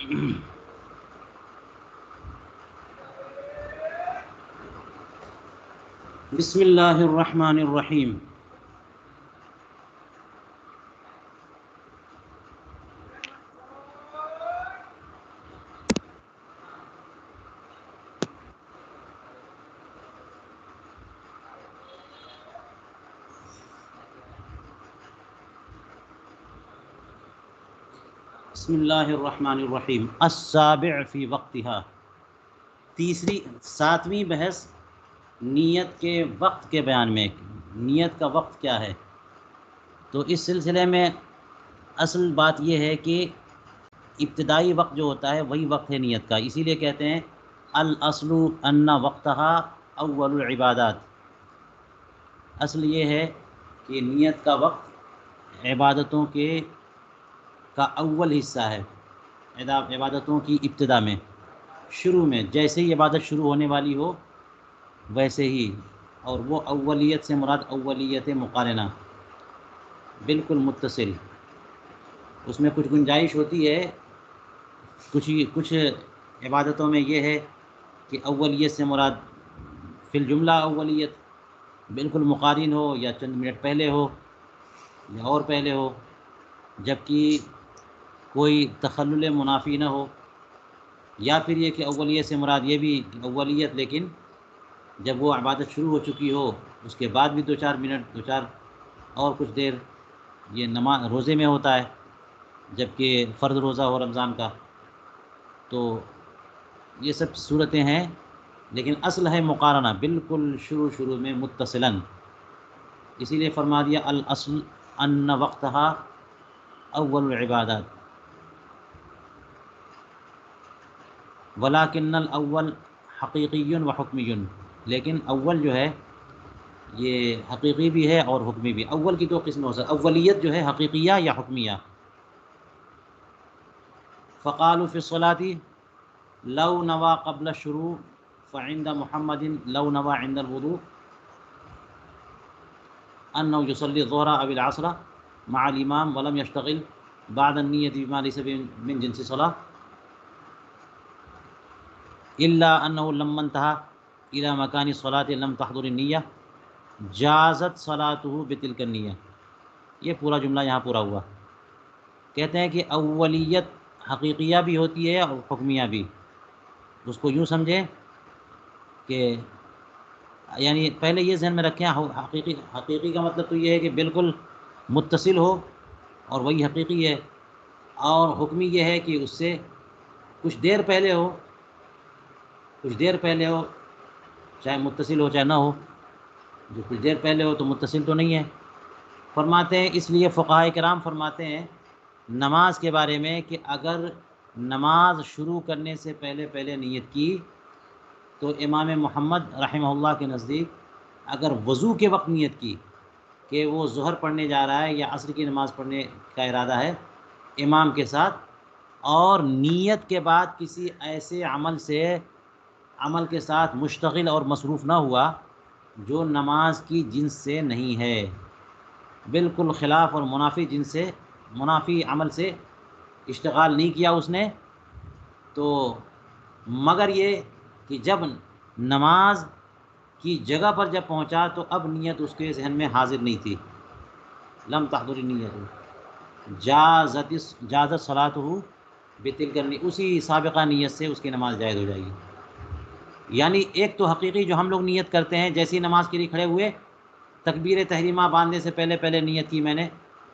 بسم اللہ الرحمن الرحیم. بسم اللہ الرحمن الرحیم. السابع فی وقتها. ساتویں بحث نیت کے وقت کے بیان میں. نیت کا وقت کیا ہے؟ تو اس سلسلے میں اصل بات یہ ہے کہ ابتدائی وقت جو ہوتا ہے وہی وقت ہے نیت کا. اسی لیے کہتے ہیں الاصل ان وقتها اول العبادات. اصل یہ ہے کہ نیت کا وقت عبادتوں کا اول حصہ ہے. عبادتوں کی ابتدا میں، شروع میں، جیسے ہی عبادت شروع ہونے والی ہو ویسے ہی. اور وہ اولیت سے مراد اولیت مقارنہ، بالکل متصل. اس میں کچھ گنجائش ہوتی ہے. کچھ عبادتوں میں یہ ہے کہ اولیت سے مراد فی الجملہ اولیت بالکل مقارن ہو، یا چند منٹ پہلے ہو یا اور پہلے ہو، جبکہ کوئی تخلل منافی نہ ہو. یا پھر یہ کہ اولیت سے مراد یہ بھی اولیت لیکن جب وہ عبادت شروع ہو چکی ہو اس کے بعد بھی 2-4 منٹ، 2-4 اور کچھ دیر. یہ نماز روزے میں ہوتا ہے جبکہ فرض روزہ ہو رمضان کا. تو یہ سب صورتیں ہیں، لیکن اصل ہے مقارنہ بالکل شروع میں متصلاً. اسی لیے فرما دیا الاصل ان وقتها اول العبادات ولیکن الاول حقیقی و حکمی. لیکن اول جو ہے یہ حقیقی بھی ہے اور حکمی بھی. اول کی 2 قسمیں ہو سکتی. اولیت جو ہے حقیقیہ یا حکمیہ. فقالوا فی الصلاة لو نوى قبل الشروع فعند محمد لو نوى عند الوضوء انه يصلي الظهر او العصر مع الامام ولم يشتغل بعد النية بما ليس من جنس صلاة الا انه لما انتهى الى مكان الصلاة لم تحضر النية جازت صلاته بتلك النية. یہ پورا جملہ یہاں پورا ہوا. کہتے ہیں کہ اولیت حقیقیہ بھی ہوتی ہے اور حکمیہ بھی. اس کو یوں سمجھیں کہ یعنی پہلے یہ ذہن میں رکھیں حقیقی کا مطلب تو یہ ہے کہ بالکل متصل ہو اور وہی حقیقی ہے. اور حکمی یہ ہے کہ اس سے کچھ دیر پہلے ہو، چاہے متصل ہو چاہے نہ ہو. جو کچھ دیر پہلے ہو تو متصل تو نہیں ہے. فرماتے ہیں اس لیے فقہاء کرام فرماتے ہیں نماز کے بارے میں کہ اگر نماز شروع کرنے سے پہلے نیت کی تو امام محمد رحمہ اللہ کے نزدیک اگر وضو کے وقت نیت کی کہ وہ ظہر پڑھنے جا رہا ہے یا عصر کی نماز پڑھنے کا ارادہ ہے امام کے ساتھ، اور نیت کے بعد کسی ایسے عمل کے ساتھ مشتغل اور مصروف نہ ہوا جو نماز کی جنس سے نہیں ہے، بالکل خلاف اور منافی عمل سے اشتغال نہیں کیا اس نے، تو مگر یہ کہ جب نماز کی جگہ پر جب پہنچا تو اب نیت اس کے ذہن میں حاضر نہیں تھی. لم تحضر النیت جازت صلاته بتلک النیۃ. اسی سابقہ نیت سے اس کی نماز جائز ہو جائے گی. یعنی ایک تو حقیقی جو ہم لوگ نیت کرتے ہیں، جیسی نماز کے لیے کھڑے ہوئے تکبیر تحریمہ باندھنے سے پہلے نیت کی میں نے،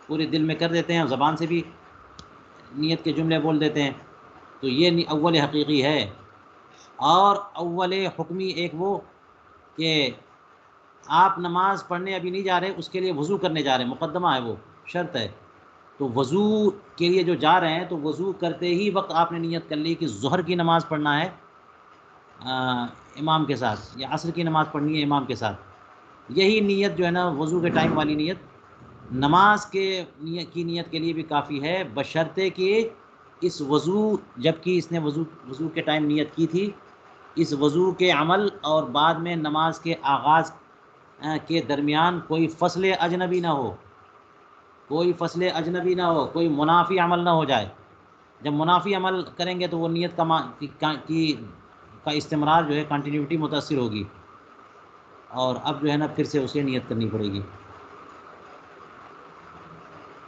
پورے دل میں کر دیتے ہیں اور زبان سے بھی نیت کے جملے بول دیتے ہیں. تو یہ اول حقیقی ہے. اور اول حکمی ایک وہ کہ آپ نماز پڑھنے ابھی نہیں جا رہے، اس کے لیے وضو کرنے جا رہے ہیں، مقدمہ ہے، وہ شرط ہے. تو وضو کے لیے جو جا رہے ہیں تو وضو کرتے ہی وقت آپ نے نیت کر لی کہ ظہر کی نماز پڑھنا ہے امام کے ساتھ، یا عصر کی نماز پڑھنی ہے امام کے ساتھ. یہی نیت جو ہے نا وضو کے ٹائم والی نیت نماز کی نیت کے لیے بھی کافی ہے، بشرطے کہ اس وضو، جبکہ اس نے وضو کے ٹائم نیت کی تھی، اس وضو کے عمل اور بعد میں نماز کے آغاز کے درمیان کوئی فصل اجنبی نہ ہو، کوئی منافی عمل نہ ہو جائے. جب منافی عمل کریں گے تو وہ نیت کا استمرار جو ہے کنٹینیوٹی متاثر ہوگی، اور اب جو ہے نا پھر سے اسے نیت کرنی پڑے گی۔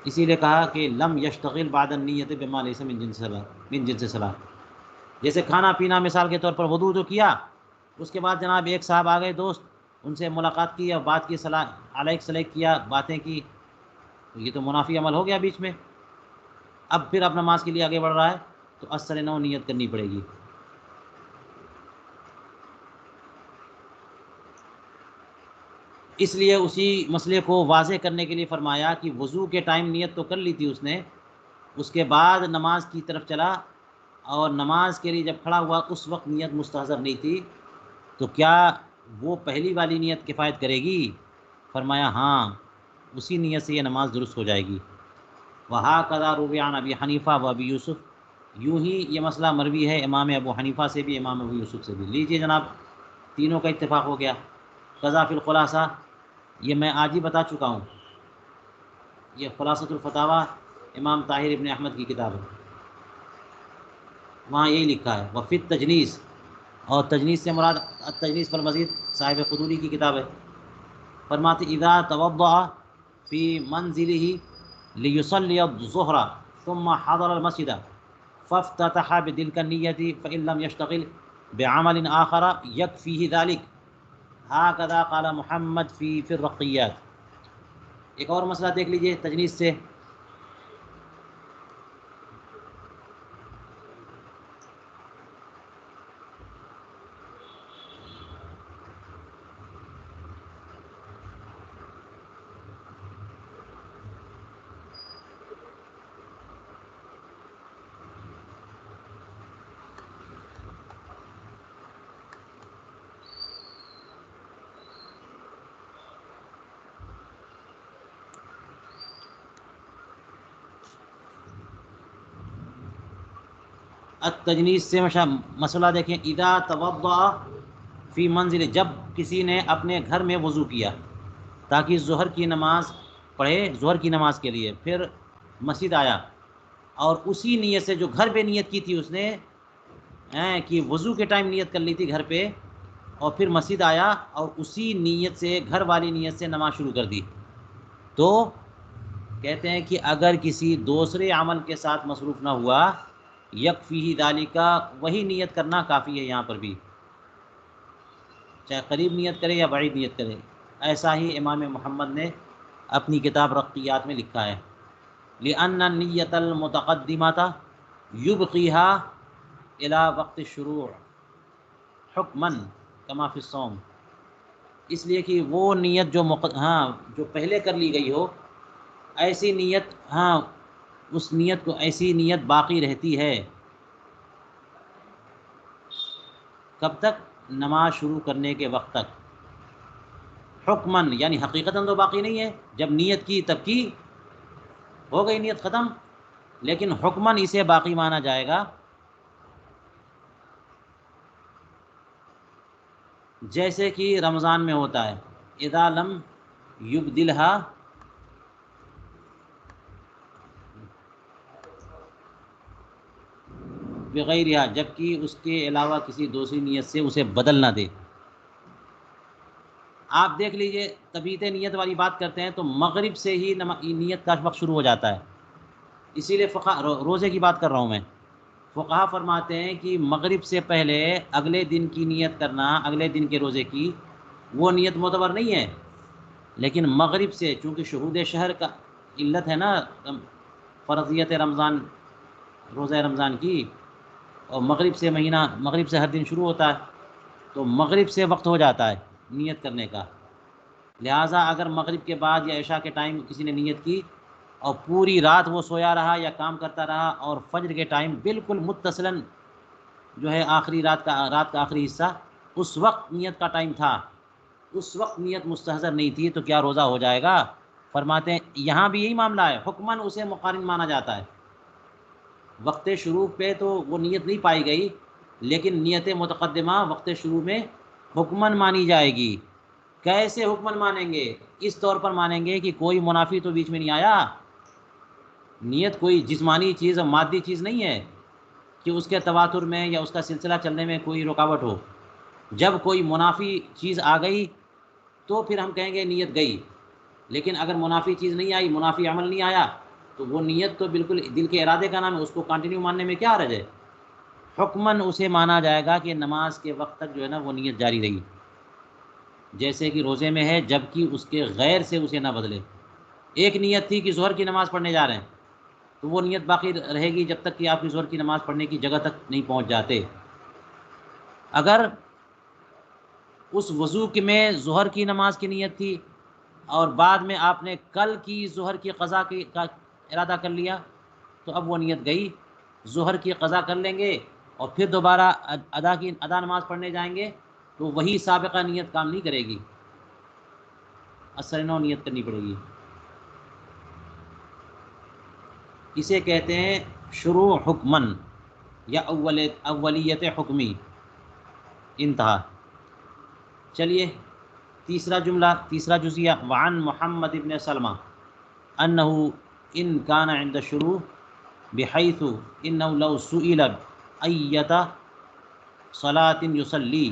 اسی لیے کہا کہ لم یشتغل بعد النیت بما لیس من جنس صلاح۔ جیسے کھانا پینا مثال کے طور پر وضو جو کیا، اس کے بعد جناب ایک صاحب آ گئے دوست، ان سے ملاقات کی اور بات کی، صلاح علیک سلیک کیا، باتیں کی، تو یہ تو منافی عمل ہو گیا بیچ میں۔ اب پھر اب نماز کے لیے آگے بڑھ رہا ہے تو اثر نو نیت کرنی پڑے گی۔ اس لیے اسی مسئلے کو واضح کرنے کے لیے فرمایا کہ وضو کے ٹائم نیت تو کر لی تھی اس نے، اس کے بعد نماز کی طرف چلا اور نماز کے لیے جب کھڑا ہوا اس وقت نیت مستحضر نہیں تھی، تو کیا وہ پہلی والی نیت کفایت کرے گی؟ فرمایا ہاں، اسی نیت سے یہ نماز درست ہو جائے گی۔ وہکذا روی عن ابی حنیفہ و ابی یوسف، یوں ہی یہ مسئلہ مروی ہے امام ابو حنیفہ سے بھی، امام ابو یوسف سے بھی۔ لیجئے جناب، تینوں کا اتفاق ہو گیا۔ قضا فی الخلاصہ، یہ میں آج ہی بتا چکا ہوں، یہ خلاصۃ الفتاویٰ امام طاہر ابن احمد کی کتاب ہے، وہاں یہی لکھا ہے۔ وفی التجنیس، اور تجنیس سے مراد التجنیس پر مزید صاحب قدوری کی کتاب ہے، فرماتے اذا توضأ فی منزلہ لیصلی الظہر ثم حضر المسجد فافتتح بتلک النیۃ فإن لم یشتغل بعمل آخر یکفیہ ذلک، ہکذا قال محمد فی الرقیات۔ ایک اور مسئلہ دیکھ لیجئے تجنیس سے۔ التجنیس سے مسئلہ دیکھیں، اذا توضأ فی منزل، جب کسی نے اپنے گھر میں وضو کیا تاکہ ظہر کی نماز پڑھے، ظہر کی نماز کے لیے، پھر مسجد آیا اور اسی نیت سے جو گھر پہ نیت کی تھی اس نے، کہ وضو کے ٹائم نیت کر لی تھی گھر پہ، اور پھر مسجد آیا اور اسی نیت سے، گھر والی نیت سے نماز شروع کر دی، تو کہتے ہیں کہ اگر کسی دوسرے عمل کے ساتھ مصروف نہ ہوا، یکفیہ ذالک، وہی نیت کرنا کافی ہے یہاں پر بھی، چاہے قریب نیت کرے یا بعید نیت کرے۔ ایسا ہی امام محمد نے اپنی کتاب رقیات میں لکھا ہے، لأن النیۃ المتقدمۃ یبقیها الی وقت الشروع حکما کما فی الصوم، اس لیے کہ وہ نیت جو پہلے کر لی گئی ہو، ایسی نیت، اس نیت کو، ایسی نیت باقی رہتی ہے کب تک؟ نماز شروع کرنے کے وقت تک، حکمن یعنی حقیقتاً تو باقی نہیں ہے، جب نیت کی تب کی، ہو گئی نیت ختم، لیکن حکمن اسے باقی مانا جائے گا، جیسے کہ رمضان میں ہوتا ہے، اذا لم یبدلھا بغیرہا، جبکہ اس کے علاوہ کسی دوسری نیت سے اسے بدل نہ دے۔ آپ دیکھ لیجئے، تبیت نیت والی بات کرتے ہیں تو مغرب سے ہی نیت کا وقت شروع ہو جاتا ہے، اسی لیے روزے کی بات کر رہا ہوں میں، فقہا فرماتے ہیں کہ مغرب سے پہلے اگلے دن کی نیت کرنا، اگلے دن کے روزے کی، وہ نیت معتبر نہیں ہے، لیکن مغرب سے، چونکہ شہود شہر کا علت ہے نا فرضیت رمضان، روزہ رمضان کی، اور مغرب سے مہینہ، مغرب سے ہر دن شروع ہوتا ہے، تو مغرب سے وقت ہو جاتا ہے نیت کرنے کا، لہٰذا اگر مغرب کے بعد یا عشاء کے ٹائم کسی نے نیت کی اور پوری رات وہ سویا رہا یا کام کرتا رہا، اور فجر کے ٹائم بالکل متصلاً جو ہے آخری رات کا آخری حصہ، اس وقت نیت کا ٹائم تھا، اس وقت نیت مستحضر نہیں تھی، تو کیا روزہ ہو جائے گا؟ فرماتے ہیں یہاں بھی یہی معاملہ ہے، حکماً اسے مقارن مانا جاتا ہے، وقت شروع پہ تو وہ نیت نہیں پائی گئی، لیکن نیت متقدمہ وقت شروع میں حکماً مانی جائے گی۔ کیسے حکماً مانیں گے؟ اس طور پر مانیں گے کہ کوئی منافی تو بیچ میں نہیں آیا، نیت کوئی جسمانی چیز اور مادی چیز نہیں ہے کہ اس کے تواتر میں یا اس کا سلسلہ چلنے میں کوئی رکاوٹ ہو. جب کوئی منافی چیز آ گئی تو پھر ہم کہیں گے نیت گئی، لیکن اگر منافی چیز نہیں آئی، منافی عمل نہیں آیا، تو وہ نیت تو بالکل دل کے ارادے کا نام ہے، اس کو کنٹینیو ماننے میں کیا حرج ہے؟ حکماً اسے مانا جائے گا کہ نماز کے وقت تک جو ہے نا وہ نیت جاری رہی، جیسے کہ روزے میں ہے، جب کہ اس کے غیر سے اسے نہ بدلے. ایک نیت تھی کہ ظہر کی نماز پڑھنے جا رہے ہیں، تو وہ نیت باقی رہے گی جب تک کہ آپ کی ظہر کی نماز پڑھنے کی جگہ تک نہیں پہنچ جاتے. اگر اس وضو میں ظہر کی نماز کی نیت تھی اور بعد میں آپ نے کل کی ظہر کی قضا کا ارادہ کر لیا، تو اب وہ نیت گئی. ظہر کی قضا کر لیں گے اور پھر دوبارہ ادا نماز پڑھنے جائیں گے تو وہی سابقہ نیت کام نہیں کرے گی، اثر نو نیت کرنی پڑے گی. اسے کہتے ہیں شروع حکمن یا اولیت حکمی. انتہا. چلیے تیسرا جملہ، تیسرا جزیہ. وعن محمد ابن سلمہ انه ان كان عند الشروع بحيث انه لو سئل ایت صلاۃ یصلی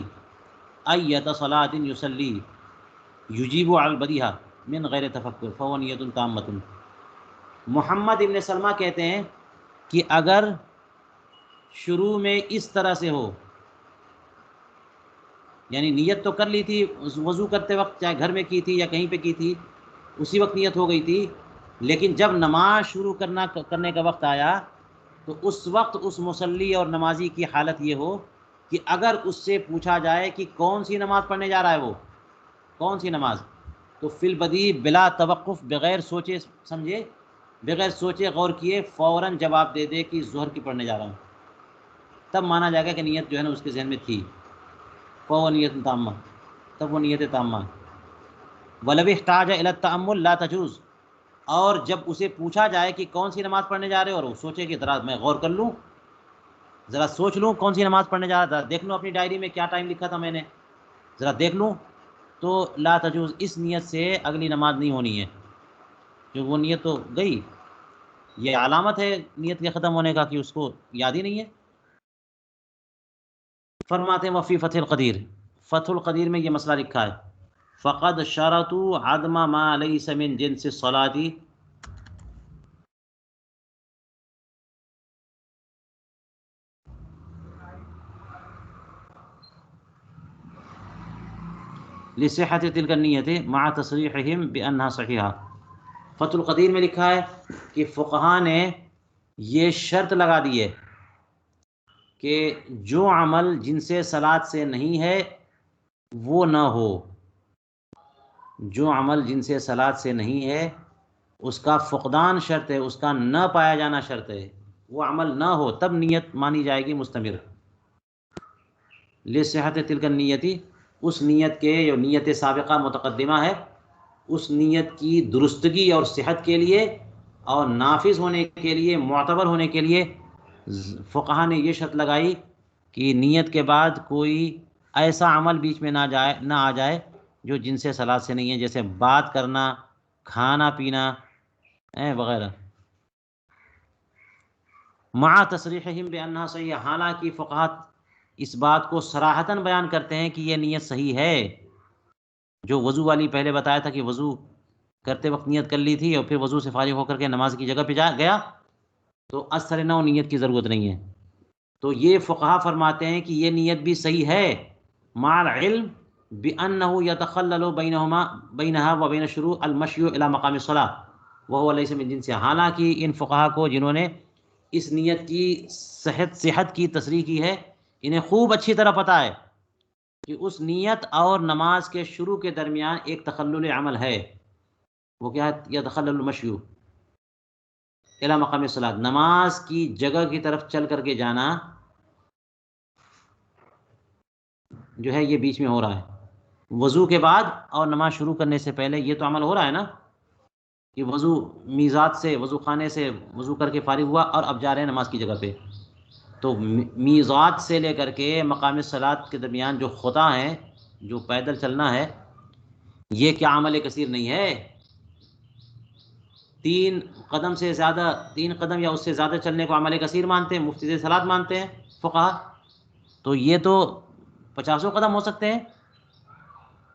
یجیب علی البدیہہ من غیر تفکر فهو نیت تامۃ. محمد ابن سلمہ کہتے ہیں کہ اگر شروع میں اس طرح سے ہو، یعنی نیت تو کر لی تھی وضو کرتے وقت، چاہے گھر میں کی تھی یا کہیں پہ کی تھی، اسی وقت نیت ہو گئی تھی، لیکن جب نماز شروع کرنے کا وقت آیا تو اس وقت اس مصلی اور نمازی کی حالت یہ ہو کہ اگر اس سے پوچھا جائے کہ کون سی نماز پڑھنے جا رہا ہے، وہ کون سی نماز، تو فی البدیہہ بلا توقف، بغیر سوچے سمجھے، بغیر سوچے غور کیے فوراً جواب دے دے کہ ظہر کی پڑھنے جا رہا ہوں، تب مانا جائے گا کہ نیت جو ہے نا اس کے ذہن میں تھی، فهو نیت تامہ، تب وہ نیت تامہ. ولو احتاج الی التأمل لا تجوز، اور جب اسے پوچھا جائے کہ کون سی نماز پڑھنے جا رہے ہو اور وہ سوچے کہ ذرا میں غور کر لوں، ذرا سوچ لوں کون سی نماز پڑھنے جا رہا تھا، دیکھ لوں اپنی ڈائری میں کیا ٹائم لکھا تھا میں نے، ذرا دیکھ لوں، تو لا تجوز، اس نیت سے اگلی نماز نہیں ہونی ہے، جو وہ نیت تو گئی. یہ علامت ہے نیت کے ختم ہونے کا کہ اس کو یاد ہی نہیں ہے. فرماتے ہیں وفی فتح القدیر، فتح القدیر میں یہ مسئلہ لکھا ہے فقد شرطوا عدم ما ليس من جنس الصلاة لصحت تلك النیت مع تصریحهم بانها صحیحہ. فتح القدیر میں لکھا ہے کہ فقہا نے یہ شرط لگا دی ہے کہ جو عمل جن سے صلاۃ سے نہیں ہے وہ نہ ہو، جو عمل جن سے صلاۃ سے نہیں ہے اس کا فقدان شرط ہے، اس کا نہ پایا جانا شرط ہے، وہ عمل نہ ہو تب نیت مانی جائے گی مستمر. لصحت تلک النیتی، اس نیت کے جو نیت سابقہ متقدمہ ہے اس نیت کی درستگی اور صحت کے لیے اور نافذ ہونے کے لیے، معتبر ہونے کے لیے فقہا نے یہ شرط لگائی کہ نیت کے بعد کوئی ایسا عمل بیچ میں نہ آ جائے جو جن سے صلاۃ سے نہیں ہے، جیسے بات کرنا، کھانا پینا وغیرہ. مع تصریحہم بانہا صحیح، حالانکہ فقہا اس بات کو صراحتاً بیان کرتے ہیں کہ یہ نیت صحیح ہے. جو وضو والی پہلے بتایا تھا کہ وضو کرتے وقت نیت کر لی تھی اور پھر وضو سے فارغ ہو کر کے نماز کی جگہ پہ گیا تو اثر نو نیت کی ضرورت نہیں ہے. تو یہ فقہا فرماتے ہیں کہ یہ نیت بھی صحیح ہے مع العلم بانہ یتخلل بینہا وبین شروع المشی الی مقام الصلاۃ وہو لیس من جنسہا. حالانکہ ان فقہا کو جنہوں نے اس نیت کی صحت کی تصریح کی ہے انہیں خوب اچھی طرح پتہ ہے کہ اس نیت اور نماز کے شروع کے درمیان ایک تخلل عمل ہے. وہ کیا ہے؟ یتخلل المشی الی مقام الصلاۃ، نماز کی جگہ کی طرف چل کر کے جانا جو ہے یہ بیچ میں ہو رہا ہے. وضو کے بعد اور نماز شروع کرنے سے پہلے یہ تو عمل ہو رہا ہے نا کہ وضو میزات سے، وضو خانے سے وضو کر کے فارغ ہوا اور اب جا رہے ہیں نماز کی جگہ پہ. تو میزات سے لے کر کے مقام صلاۃ کے درمیان جو خطا ہیں، جو پیدل چلنا ہے، یہ کیا عمل کثیر نہیں ہے؟ 3 قدم سے زیادہ، 3 قدم یا اس سے زیادہ چلنے کو عمل کثیر مانتے ہیں، مفسد صلاۃ مانتے ہیں فقہا. تو یہ تو 50 قدم ہو سکتے ہیں،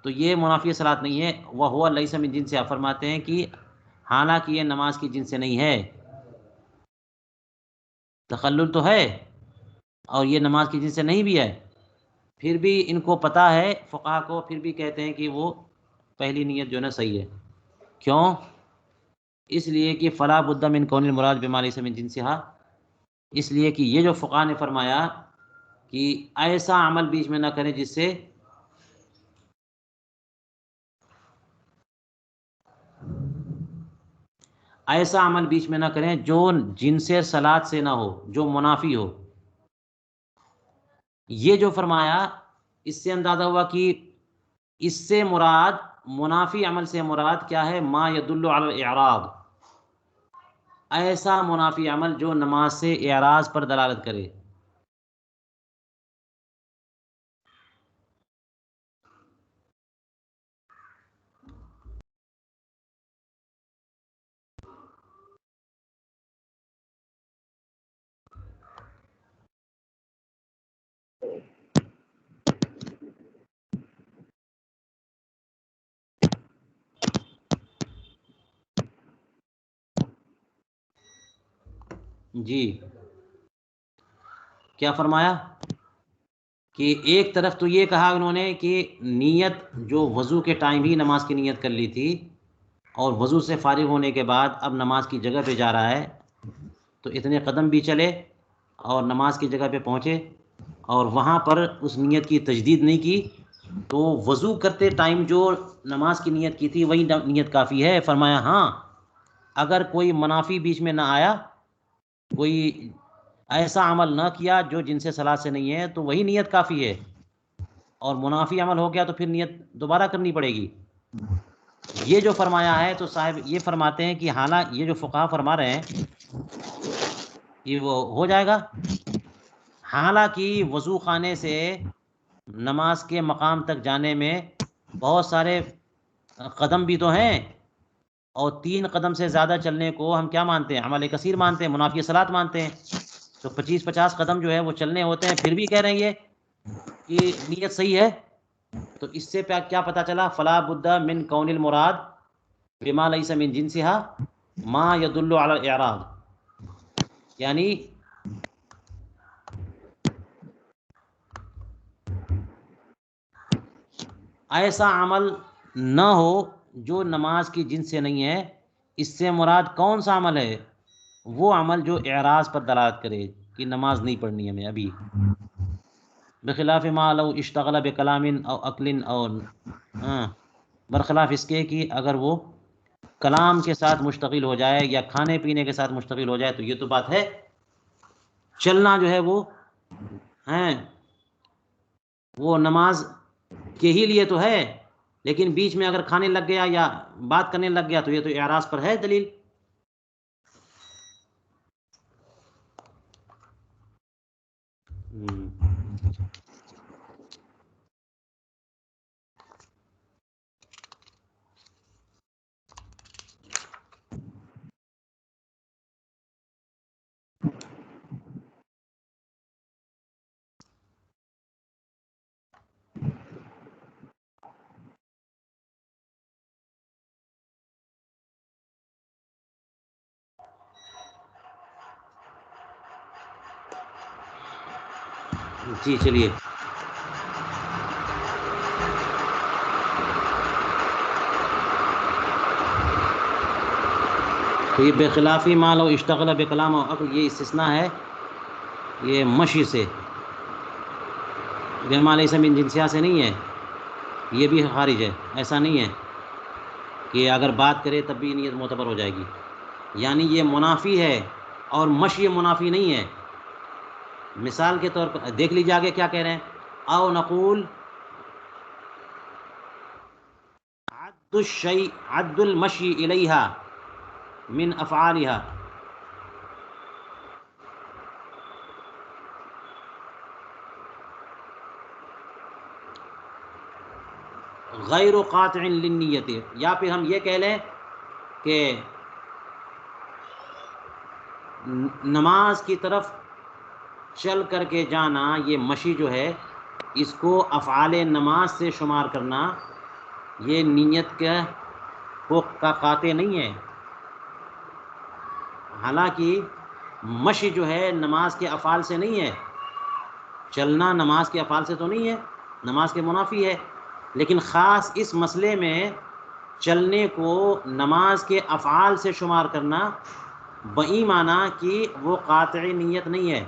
تو یہ منافی صلاۃ نہیں ہے. وَهُوَ لَيْسَ مِن جنسِهَا، فرماتے ہیں کہ حالانکہ یہ نماز کی جنس سے نہیں ہے. تخلل تو ہے اور یہ نماز کی جنس سے نہیں بھی ہے، پھر بھی ان کو پتہ ہے فقہا کو، پھر بھی کہتے ہیں کہ وہ پہلی نیت جو ہے نا صحیح ہے. کیوں؟ اس لیے کہ فلا بد من کون المراد بما لیس من جنسہا، اس لیے کہ یہ جو فقہا نے فرمایا کہ ایسا عمل بیچ میں نہ کریں جس سے ایسا عمل بیچ میں نہ کریں جو جنس صلاۃ سے نہ ہو، جو منافی ہو. یہ جو فرمایا اس سے اندازہ ہوا کہ اس سے مراد، منافی عمل سے مراد کیا ہے؟ ما یدل علی الاعراض، ایسا منافی عمل جو نماز سے اعراض پر دلالت کرے. جی کیا فرمایا کہ ایک طرف تو یہ کہا انہوں نے کہ نیت جو وضو کے ٹائم ہی نماز کی نیت کر لی تھی اور وضو سے فارغ ہونے کے بعد اب نماز کی جگہ پہ جا رہا ہے، تو اتنے قدم بھی چلے اور نماز کی جگہ پہ پہنچے اور وہاں پر اس نیت کی تجدید نہیں کی، تو وضو کرتے ٹائم جو نماز کی نیت کی تھی وہی نیت کافی ہے. فرمایا ہاں اگر کوئی منافی بیچ میں نہ آیا، کوئی ایسا عمل نہ کیا جو جن سے صلاۃ سے نہیں ہے، تو وہی نیت کافی ہے. اور منافی عمل ہو گیا تو پھر نیت دوبارہ کرنی پڑے گی. یہ جو فرمایا ہے تو صاحب یہ فرماتے ہیں کہ حالانکہ یہ جو فقہا فرما رہے ہیں یہ وہ ہو جائے گا، حالانکہ وضو خانے سے نماز کے مقام تک جانے میں بہت سارے قدم بھی تو ہیں، اور 3 قدم سے زیادہ چلنے کو ہم کیا مانتے ہیں؟ عمل کثیر مانتے ہیں، منافی صلاۃ مانتے ہیں. تو 25-50 قدم جو ہے وہ چلنے ہوتے ہیں، پھر بھی کہہ رہے ہیں یہ کہ نیت صحیح ہے. تو اس سے کیا پتہ چلا؟ فلا بد من کون المراد بما لیس من جنسها ما يدل على الاعراض، یعنی ایسا عمل نہ ہو جو نماز کی جنس سے نہیں ہے. اس سے مراد کون سا عمل ہے؟ وہ عمل جو اعراض پر دلالت کرے کہ نماز نہیں پڑھنی ہمیں ابھی. بخلاف ما لو اشتغل بکلام او عقل او برخلاف اس کے کہ اگر وہ کلام کے ساتھ مشتغل ہو جائے یا کھانے پینے کے ساتھ مشتغل ہو جائے، تو یہ تو بات ہے. چلنا جو ہے وہ ہیں وہ نماز کے ہی لیے تو ہے، لیکن بیچ میں اگر کھانے لگ گیا یا بات کرنے لگ گیا تو یہ تو اعراض پر ہے دلیل. جی چلیے. تو یہ بخلافی ما لو اشتغل بکلام و عقل، یہ استثناء ہے یہ مشی سے، بما لیس من جنسہا سے نہیں ہے، یہ بھی خارج ہے. ایسا نہیں ہے کہ اگر بات کرے تب بھی نیت معتبر ہو جائے گی، یعنی یہ منافی ہے اور مشی منافی نہیں ہے. مثال کے طور پر دیکھ لیجیے آگے کیا کہہ رہے ہیں. او نقول عد المشی الیہا من افعالها غیر قاطع للنیت، یا پھر ہم یہ کہہ لیں کہ نماز کی طرف چل کر کے جانا، یہ مشی جو ہے اس کو افعال نماز سے شمار کرنا، یہ نیت کا قاطع نہیں ہے۔ حالانکہ مشی جو ہے نماز کے افعال سے نہیں ہے، چلنا نماز کے افعال سے تو نہیں ہے، نماز کے منافی ہے، لیکن خاص اس مسئلے میں چلنے کو نماز کے افعال سے شمار کرنا بئی معنی کہ وہ قاطعی نیت نہیں ہے۔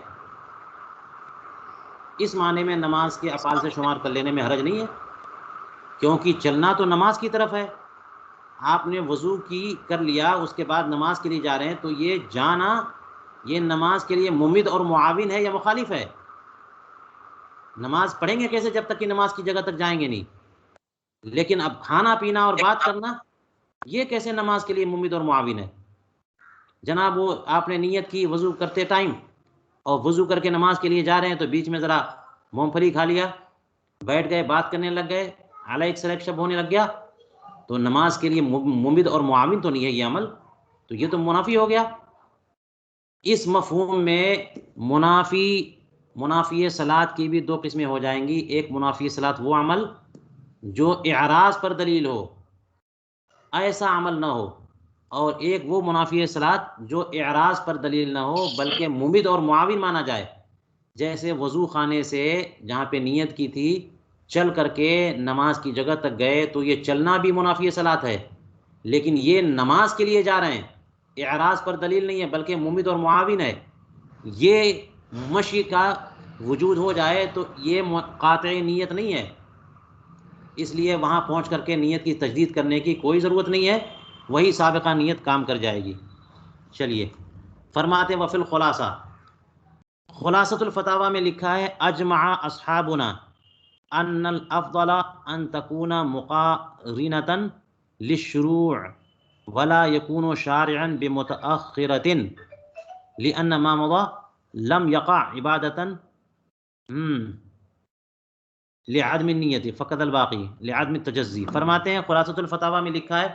اس معنی میں نماز کے افعال سے شمار کر لینے میں حرج نہیں ہے، کیونکہ چلنا تو نماز کی طرف ہے۔ آپ نے وضو کر لیا، اس کے بعد نماز کے لیے جا رہے ہیں، تو یہ جانا یہ نماز کے لیے ممد اور معاون ہے یا مخالف ہے؟ نماز پڑھیں گے کیسے جب تک کہ نماز کی جگہ تک جائیں گے نہیں؟ لیکن اب کھانا پینا اور بات کرنا یہ کیسے نماز کے لیے ممد اور معاون ہے؟ جناب وہ آپ نے نیت کی وضو کرتے ٹائم، اور وضو کر کے نماز کے لیے جا رہے ہیں تو بیچ میں ذرا مونگ پھلی کھا لیا، بیٹھ گئے، بات کرنے لگ گئے، اعلیٰ ایک سلیکٹ شب ہونے لگ گیا، تو نماز کے لیے ممد اور معاون تو نہیں ہے یہ عمل، تو یہ تو منافی ہو گیا۔ اس مفہوم میں منافی صلاۃ کی بھی دو قسمیں ہو جائیں گی۔ ایک منافی صلاۃ وہ عمل جو اعراض پر دلیل ہو، ایسا عمل نہ ہو، اور ایک وہ منافی صلاۃ جو اعراض پر دلیل نہ ہو بلکہ ممد اور معاون مانا جائے۔ جیسے وضو خانے سے جہاں پہ نیت کی تھی چل کر کے نماز کی جگہ تک گئے، تو یہ چلنا بھی منافی صلاۃ ہے، لیکن یہ نماز کے لیے جا رہے ہیں، اعراض پر دلیل نہیں ہے بلکہ ممد اور معاون ہے۔ یہ مشی کا وجود ہو جائے تو یہ قاطعی نیت نہیں ہے، اس لیے وہاں پہنچ کر کے نیت کی تجدید کرنے کی کوئی ضرورت نہیں ہے، وہی سابقہ نیت کام کر جائے گی۔ چلیے فرماتے وفی الخلاصہ، خلاصۃ الفتاوی میں لکھا ہے اجمع اصحابنا ان الافضل ان تكون مقارنة للشروع ولا يكون شارعا بمتأخرة لأن ما مضى لم يقع عبادة لعدم النیت فقط الباقی لعدم التجزی۔ فرماتے ہیں خلاصۃ الفتاوی میں لکھا ہے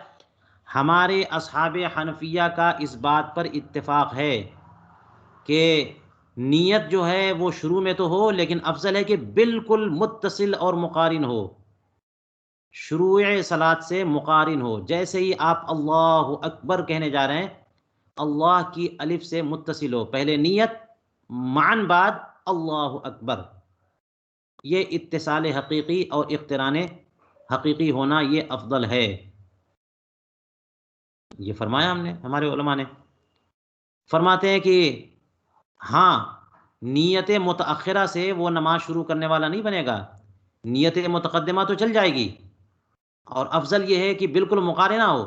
ہمارے اصحاب حنفیہ کا اس بات پر اتفاق ہے کہ نیت جو ہے وہ شروع میں تو ہو، لیکن افضل ہے کہ بالکل متصل اور مقارن ہو، شروع صلاۃ سے مقارن ہو۔ جیسے ہی آپ اللہ اکبر کہنے جا رہے ہیں، اللہ کی الف سے متصل ہو، پہلے نیت معن بعد اللہ اکبر، یہ اتصال حقیقی اور اقتران حقیقی ہونا یہ افضل ہے۔ یہ فرمایا ہم نے، ہمارے علماء نے۔ فرماتے ہیں کہ ہاں نیت متأخرہ سے وہ نماز شروع کرنے والا نہیں بنے گا، نیت متقدمہ تو چل جائے گی، اور افضل یہ ہے کہ بالکل مقارنہ ہو،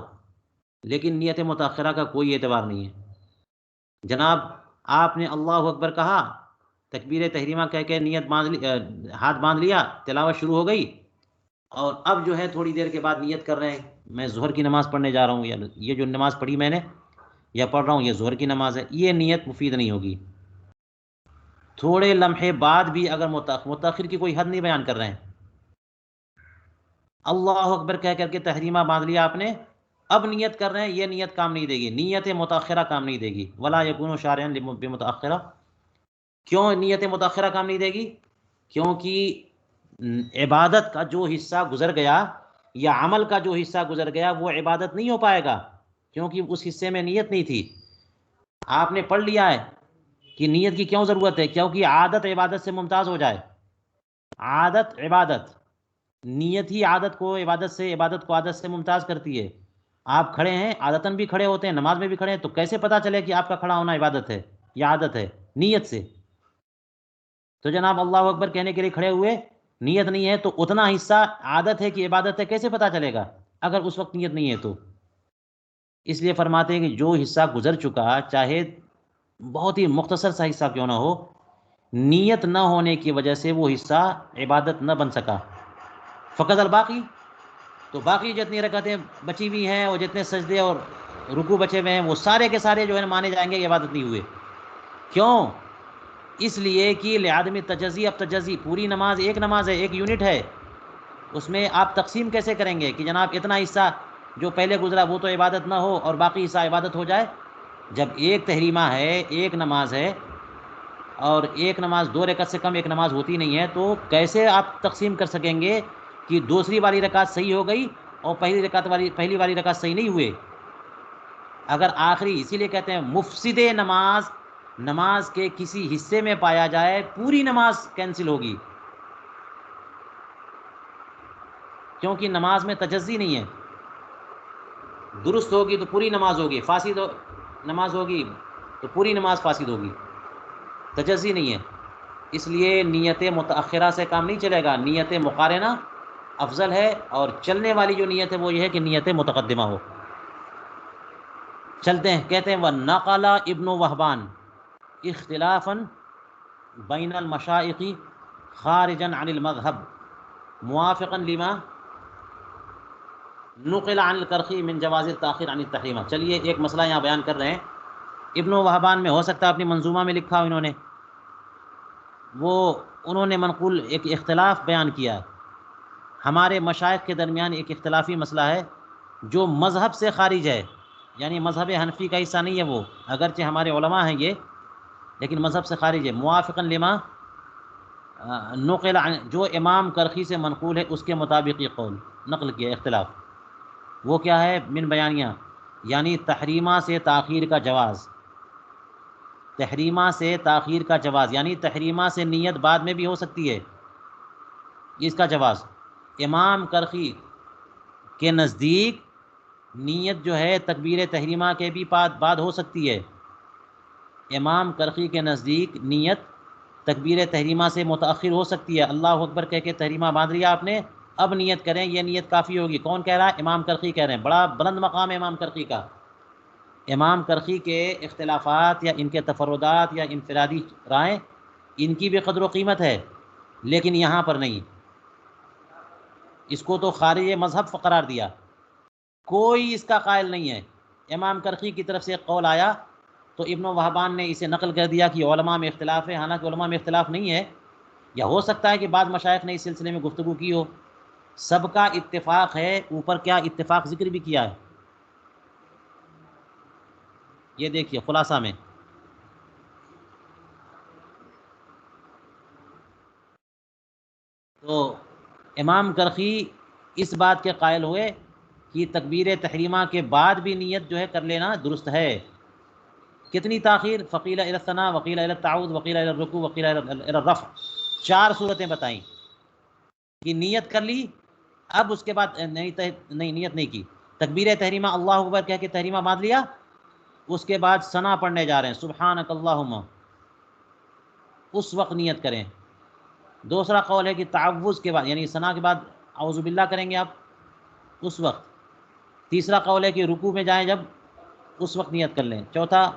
لیکن نیت متأخرہ کا کوئی اعتبار نہیں ہے۔ جناب آپ نے اللہ اکبر کہا، تکبیر تحریمہ کہہ کے نیت ہاتھ باندھ لیا، تلاوت شروع ہو گئی، اور اب جو ہے تھوڑی دیر کے بعد نیت کر رہے ہیں میں ظہر کی نماز پڑھنے جا رہا ہوں، یا یہ جو نماز پڑھی میں نے یا پڑھ رہا ہوں یہ ظہر کی نماز ہے، یہ نیت مفید نہیں ہوگی۔ تھوڑے لمحے بعد بھی اگر متأخر کی کوئی حد نہیں بیان کر رہے ہیں، اللہ اکبر کہہ کر کے تحریمہ باندھ لیا آپ نے، اب نیت کر رہے ہیں، یہ نیت کام نہیں دے گی، نیت متأخرہ کام نہیں دے گی۔ ولا یکون شارعا بمتأخرہ، کیوں نیت متأخرہ کام نہیں دے گی؟ کیونکہ عبادت کا جو حصہ گزر گیا یا عمل کا جو حصہ گزر گیا وہ عبادت نہیں ہو پائے گا، کیونکہ اس حصے میں نیت نہیں تھی۔ آپ نے پڑھ لیا ہے کہ نیت کی کیوں ضرورت ہے؟ کیونکہ عادت عبادت سے ممتاز ہو جائے، عادت عبادت، نیت ہی عادت کو عادت سے ممتاز کرتی ہے۔ آپ کھڑے ہیں، عادتاً بھی کھڑے ہوتے ہیں، نماز میں بھی کھڑے ہیں، تو کیسے پتہ چلے کہ آپ کا کھڑا ہونا عبادت ہے یا عادت ہے؟ نیت سے۔ تو جناب اللہ اکبر کہنے کے لیے کھڑے ہوئے، نیت نہیں ہے، تو اتنا حصہ عادت ہے کہ عبادت ہے کیسے پتہ چلے گا اگر اس وقت نیت نہیں ہے تو؟ اس لیے فرماتے ہیں کہ جو حصہ گزر چکا، چاہے بہت ہی مختصر سا حصہ کیوں نہ ہو، نیت نہ ہونے کی وجہ سے وہ حصہ عبادت نہ بن سکا، فقط الباقی، تو باقی جتنی رکعتیں بچی ہوئی ہیں اور جتنے سجدے اور رکوع بچے ہوئے ہیں وہ سارے کے سارے جو ہے مانے جائیں گے، عبادت نہیں ہوئے۔ کیوں؟ اس لیے کہ لعدم تجزی، اب تجزی پوری نماز ایک نماز ہے، ایک یونٹ ہے، اس میں آپ تقسیم کیسے کریں گے کہ جناب اتنا حصہ جو پہلے گزرا وہ تو عبادت نہ ہو اور باقی حصہ عبادت ہو جائے؟ جب ایک تحریمہ ہے، ایک نماز ہے، اور ایک نماز 2 رکعت سے کم ایک نماز ہوتی نہیں ہے، تو کیسے آپ تقسیم کر سکیں گے کہ دوسری والی رکعت صحیح ہو گئی اور پہلی والی رکعت صحیح نہیں ہوئے؟ اگر آخری، اسی لیے کہتے ہیں مفسد نماز، نماز کے کسی حصے میں پایا جائے پوری نماز کینسل ہوگی، کیونکہ نماز میں تجزی نہیں ہے۔ درست ہوگی تو پوری نماز ہوگی، فاسد نماز ہوگی تو پوری نماز فاسد ہوگی، تجزی نہیں ہے۔ اس لیے نیت متأخرہ سے کام نہیں چلے گا، نیت مقارنہ افضل ہے، اور چلنے والی جو نیت ہے وہ یہ ہے کہ نیت متقدمہ ہو۔ چلتے ہیں، کہتے ہیں وَنَقَلَ ابن وہبان اختلافاً بین المشائخ خارجا عن المذہب موافقا لما نقل عن الکرخی من جواز التاخیر عن التحریمہ۔ چلیے ایک مسئلہ یہاں بیان کر رہے ہیں، ابن وہبان میں ہو سکتا ہے اپنی منظومہ میں لکھا ہو انہوں نے منقول ایک اختلاف بیان کیا ہے۔ ہمارے مشائخ کے درمیان ایک اختلافی مسئلہ ہے جو مذہب سے خارج ہے، یعنی مذہب حنفی کا حصہ نہیں ہے وہ، اگرچہ ہمارے علماء ہیں یہ، لیکن مذہب سے خارج ہے۔ موافقا لما نقل جو امام کرخی سے منقول ہے اس کے مطابق یہ قول نقل کیا اختلاف، وہ کیا ہے؟ من بیانیہ، یعنی تحریمہ سے تاخیر کا جواز، تحریمہ سے تاخیر کا جواز، یعنی تحریمہ سے نیت بعد میں بھی ہو سکتی ہے، اس کا جواز۔ امام کرخی کے نزدیک نیت جو ہے تکبیر تحریمہ کے بھی بعد ہو سکتی ہے، امام کرخی کے نزدیک نیت تکبیر تحریمہ سے متأخر ہو سکتی ہے۔ اللہ اکبر کہہ کے تحریمہ باندھ لیا آپ نے، اب نیت کریں، یہ نیت کافی ہوگی۔ کون کہہ رہا ہے؟ امام کرخی کہہ رہے ہیں، بڑا بلند مقام ہے امام کرخی کا۔ امام کرخی کے اختلافات یا ان کے تفردات یا انفرادی رائے، ان کی بھی قدر و قیمت ہے، لیکن یہاں پر نہیں، اس کو تو خارج مذہب قرار دیا، کوئی اس کا قائل نہیں ہے۔ امام کرخی کی طرف سے ایک قول آیا تو ابن وہبان نے اسے نقل کر دیا کہ علماء میں اختلاف ہے، حالانکہ علماء میں اختلاف نہیں ہے، یا ہو سکتا ہے کہ بعض مشائخ نے اس سلسلے میں گفتگو کی ہو، سب کا اتفاق ہے۔ اوپر کیا اتفاق ذکر بھی کیا ہے، یہ دیکھیے خلاصہ میں، تو امام کرخی اس بات کے قائل ہوئے کہ تکبیر تحریمہ کے بعد بھی نیت جو ہے کر لینا درست ہے۔ کتنی تاخیر؟ فقیل الی الثناء وقیل الی التعوذ وقیل الی الرکوع وقیل الی الرفع، 4 صورتیں بتائیں کہ نیت کر لی، اب اس کے بعد نہیں نیت نہیں کی، تکبیر تحریمہ اللہ اکبر کہہ کے تحریمہ باندھ لیا، اس کے بعد ثنا پڑھنے جا رہے ہیں سبحانک اللہم، اس وقت نیت کریں۔ دوسرا قول ہے کہ تعوذ کے بعد، یعنی ثنا کے بعد اعوذ باللہ کریں گے آپ اس وقت۔ تیسرا قول ہے کہ رکوع میں جائیں جب، اس وقت نیت کر لیں۔ چوتھا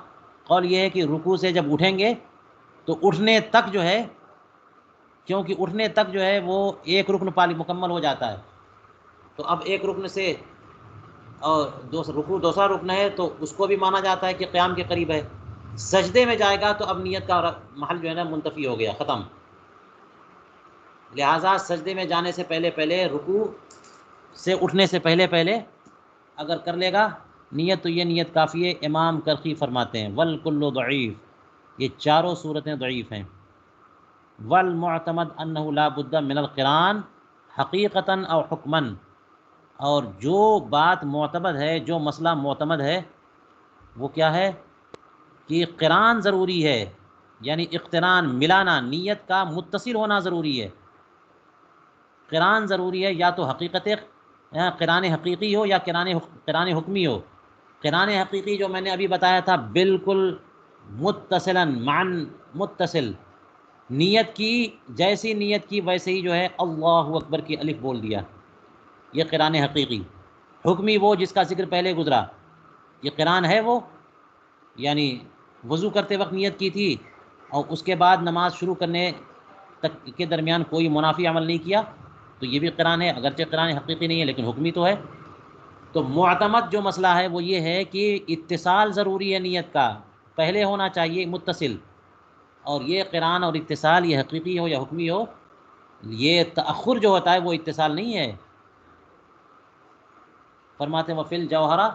قول یہ ہے کہ رکوع سے جب اٹھیں گے تو اٹھنے تک جو ہے، کیونکہ اٹھنے تک جو ہے وہ ایک رکن مکمل ہو جاتا ہے، تو اب ایک رکن سے اور رکوع دوسرا رکن ہے تو اس کو بھی مانا جاتا ہے کہ قیام کے قریب ہے۔ سجدے میں جائے گا تو اب نیت کا محل جو ہے نا منتفی ہو گیا، ختم، لہٰذا سجدے میں جانے سے پہلے رکوع سے اٹھنے سے پہلے اگر کر لے گا نیت تو یہ نیت کافی ہے۔ امام کرخی فرماتے ہیں والکل ضعیف، یہ 4 صورتیں ضعیف ہیں۔ والمعتمد انہ لا بد من القران حقیقتاً او حکماً، اور جو بات معتمد ہے، جو مسئلہ معتمد ہے وہ کیا ہے کہ قران ضروری ہے، یعنی اقتران ملانا، نیت کا متصل ہونا ضروری ہے۔ قران ضروری ہے، یا تو حقیقت قران حقیقی ہو یا قران حکمی ہو۔ قران حقیقی جو میں نے ابھی بتایا تھا بالکل متصلاً معاً متصل، نیت کی جیسی نیت کی ویسے ہی جو ہے اللہ اکبر کی الف بول دیا، یہ قران حقیقی۔ حکمی وہ جس کا ذکر پہلے گزرا، یہ قران ہے وہ، یعنی وضو کرتے وقت نیت کی تھی اور اس کے بعد نماز شروع کرنے تک کے درمیان کوئی منافی عمل نہیں کیا، تو یہ بھی قران ہے، اگرچہ قران حقیقی نہیں ہے لیکن حکمی تو ہے۔ تو معتمد جو مسئلہ ہے وہ یہ ہے کہ اتصال ضروری ہے، نیت کا پہلے ہونا چاہیے متصل، اور یہ قران اور اتصال یہ حقیقی ہو یا حکمی ہو، یہ تأخر جو ہوتا ہے وہ اتصال نہیں ہے۔ فرماتے ہیں وفی الجوہرہ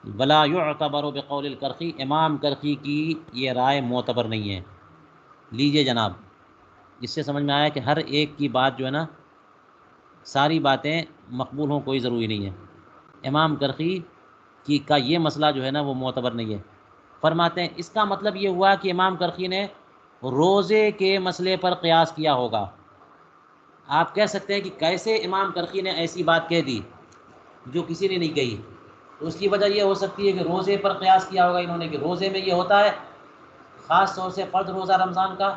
ولا يعتبر بقول الکرخی، امام کرخی کی یہ رائے معتبر نہیں ہے۔ لیجئے جناب، اس سے سمجھ میں آیا کہ ہر ایک کی بات جو ہے نا، ساری باتیں مقبول ہوں کوئی ضروری نہیں ہے۔ امام کرخی کا یہ مسئلہ جو ہے نا وہ معتبر نہیں ہے۔ فرماتے ہیں اس کا مطلب یہ ہوا کہ امام کرخی نے روزے کے مسئلے پر قیاس کیا ہوگا۔ آپ کہہ سکتے ہیں کہ کیسے امام کرخی نے ایسی بات کہہ دی جو کسی نے نہیں کہی؟ تو اس کی وجہ یہ ہو سکتی ہے کہ روزے پر قیاس کیا ہوگا انہوں نے، کہ روزے میں یہ ہوتا ہے خاص طور سے فرض روزہ رمضان کا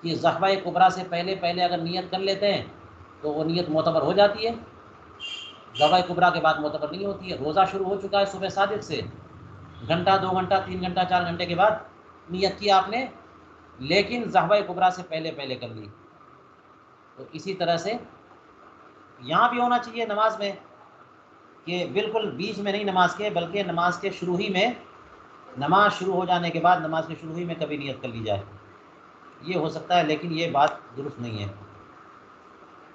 کہ ضحوہ کبریٰ سے پہلے اگر نیت کر لیتے ہیں تو وہ نیت معتبر ہو جاتی ہے، ضحوہ کبریٰ کے بعد معتبر نہیں ہوتی ہے۔ روزہ شروع ہو چکا ہے صبح صادق سے، گھنٹہ 2 گھنٹہ 3 گھنٹہ 4 گھنٹے کے بعد نیت کی آپ نے، لیکن ضحوہ کبریٰ سے پہلے کر لی۔ تو اسی طرح سے یہاں بھی ہونا چاہیے نماز میں کہ بالکل بیچ میں نہیں نماز کے، بلکہ نماز کے شروع ہی میں، نماز شروع ہو جانے کے بعد نماز کے شروع ہی میں کبھی نیت کر لی جائے، یہ ہو سکتا ہے، لیکن یہ بات درست نہیں ہے۔